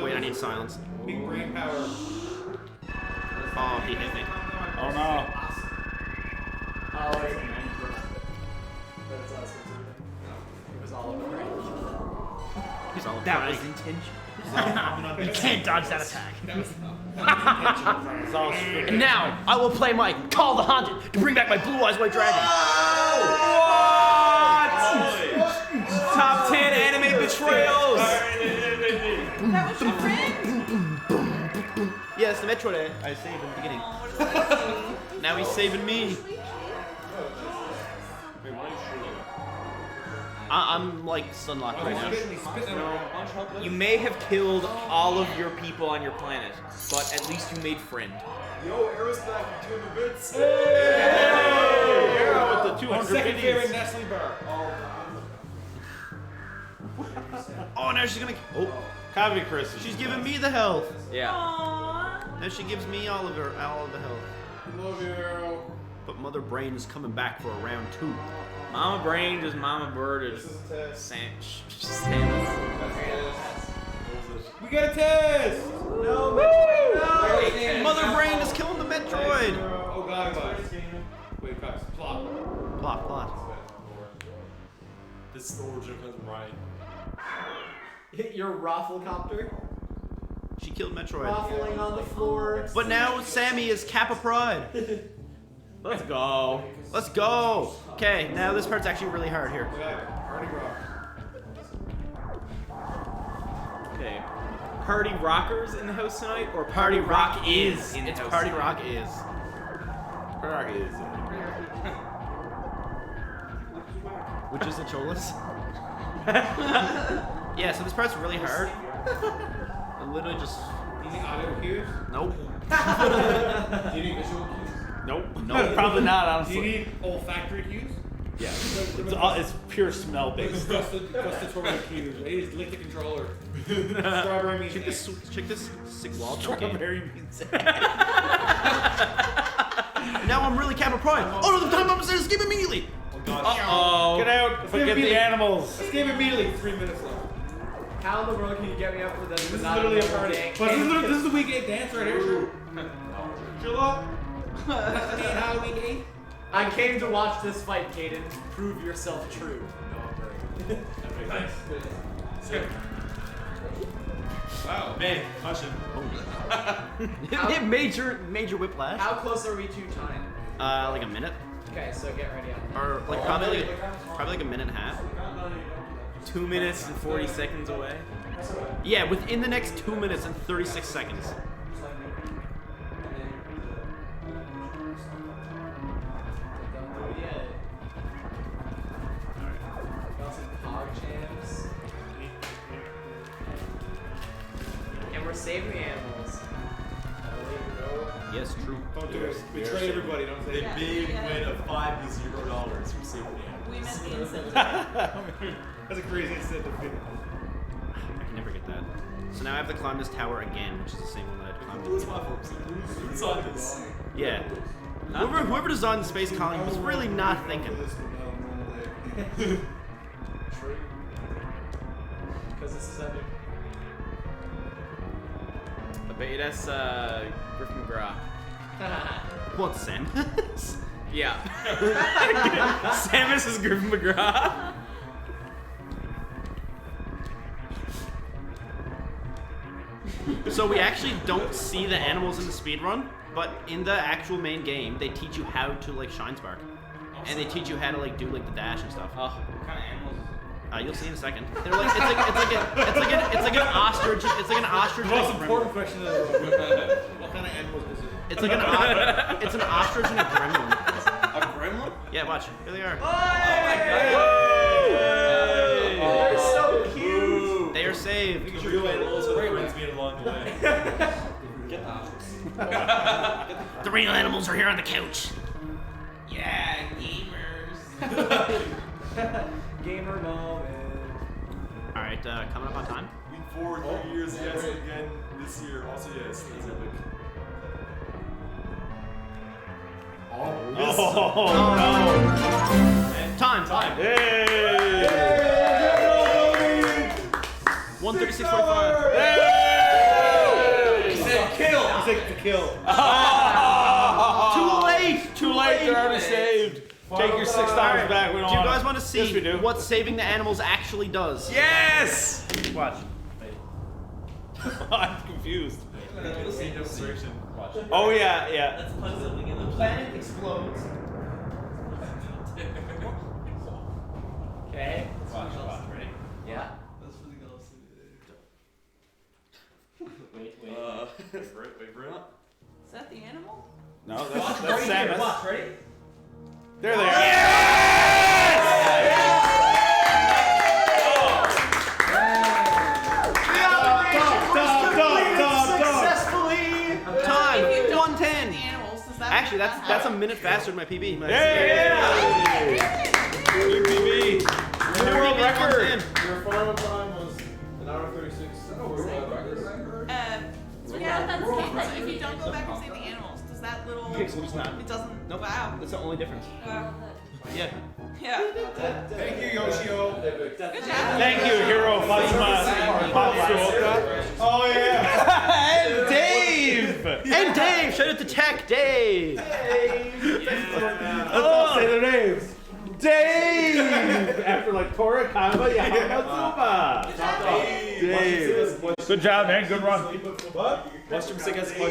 Wait, I need silence. Big brain power. Oh, he hit me. Oh, no. Oh, wait. That's awesome. It was all over. He's all That was intentional. You can't dodge that attack. It's all stupid. And now, I will play my Call the Haunted to bring back my Blue Eyes White Dragon. Top 10 anime betrayals. That was your friend? Yes, the Metroid I saved in the beginning. Oh, what does that do? Now he's saving me. I'm like sunlocked right now. You may have killed all of your people on your planet, but at least you made friend. Yo, Arrow's back in 200 bits. Arrow with the 200 Second favorite biddies. Nestle bar. Oh, now she's gonna. Oh, Copy Chris. she's giving me the health. Yeah. Aww. Now she gives me all of the health. Love you, Arrow. But Mother Brain is coming back for a round 2. Mama Brain just Mama Birded. Samus. We got a test! No, Mother Brain is killing the Metroid. Oh god, guys. Wait, guys. Plop. Plot. This is the origin of Cousin Ryan. Hit your Rafflecopter. She killed Metroid. Raffling on the floor. But now Sammy is Kappa Pride. Let's go. Let's go. Okay, now this part's actually really hard here. Party rock. Okay. Party rockers in the house tonight, or Party Rock is. in the It's house Party tonight? Rock is. Party is. Which is the Cholas? Yeah, so this part's really hard. I literally just. Do you need audio cues? Nope. Do you need visual cues? Nope. No, probably not, Do honestly. you need olfactory cues? Yeah. It's pure smell based. Gustatory cues. They just lick the controller. Strawberry means Check this sick wall choking. Strawberry means Now I'm really Kappa Pride. Oh no, the time bomb says escape immediately. Uh-oh. Get out! Forget the animals! Escape immediately. 3 minutes left. How in the world can you get me up for this? This is literally a party. But this is the weekend dance right here. Chill up. That's the Halloween Eve. I came to watch this fight, Caden. Prove yourself true. Nice. Wow. Man, caution. It major whiplash. How close are we to time? Like a minute, Okay, so get ready on that. or like probably like a minute and a half. 2 minutes and 40 seconds away. Yeah, within the next 2 minutes and 36 seconds. Don't do it yet. Got some pog champs. And we're saving the animals. Yes, true. Don't do it. Betray everybody. Don't say The that. big win of $5 to $0 for saving the We animals. met the incentive. That's a crazy incentive. I can never get that. So now I have to climb this tower again, which is the same one that I climbed. It's platforms. It's on this. Yeah. Whoever designed the space colony was really not thinking. True. Because this is ending. I bet you that's Griffin McGraw. What, Samus? Yeah. Samus is Griffin McGraw. So we actually don't see the animals in the speedrun, but in the actual main game, they teach you how to like Shine Spark, and they teach you how to like do like the dash and stuff. Oh, what kind of animals? You'll see in a second. They're like it's like an ostrich. It's like an ostrich. Most important question is what kind of animals is it? It's like it's an ostrich and a gremlin. A gremlin? Yeah, watch. Here they are. Oh my god! They're so cute. They are saved. Making sure real animals have friends made along the way. The real animals are here on the couch. Yeah, gamers. Gamer moment. All right, coming up on time. Week 4, 3 years, yes, and again this year. Also, yes, that's epic. Time. Hey! 1:36:45. He said kill! He said to kill. Too late. Too late, they're already saved. Take your $6 back. We don't Do you want guys it. want to see Yes, we do. what saving the animals actually does? Yes! Watch. I'm confused. Demonstration. Oh yeah, yeah. Let's put something in the Planet explodes. Okay. Watch, ready? Yeah. That's for the girls. Wait. Wait for it. Is that the animal? No, that's Samus. Watch, ready? There they are. Successfully. Time. If you don't 1:10. the animals, does that Actually, mean that's a minute faster than my PB. Hey! PB. New world record. Your final time was an hour 36. So yeah, that's okay. If you don't go back and save the animals, does that little Okay, so it's not. it doesn't Nope. wow. That's the only difference. Yeah. Yeah. Thank you, Yoshio. Good job. Thank you, Hero Fatima. Oh yeah. And Dave. And Dave, shout out to Tech Dave. Let's all say their names. Dave. After like Tora, Kamba, Yamazuba. Dave. Good job, man. Good run. Mushroom Sick has a question.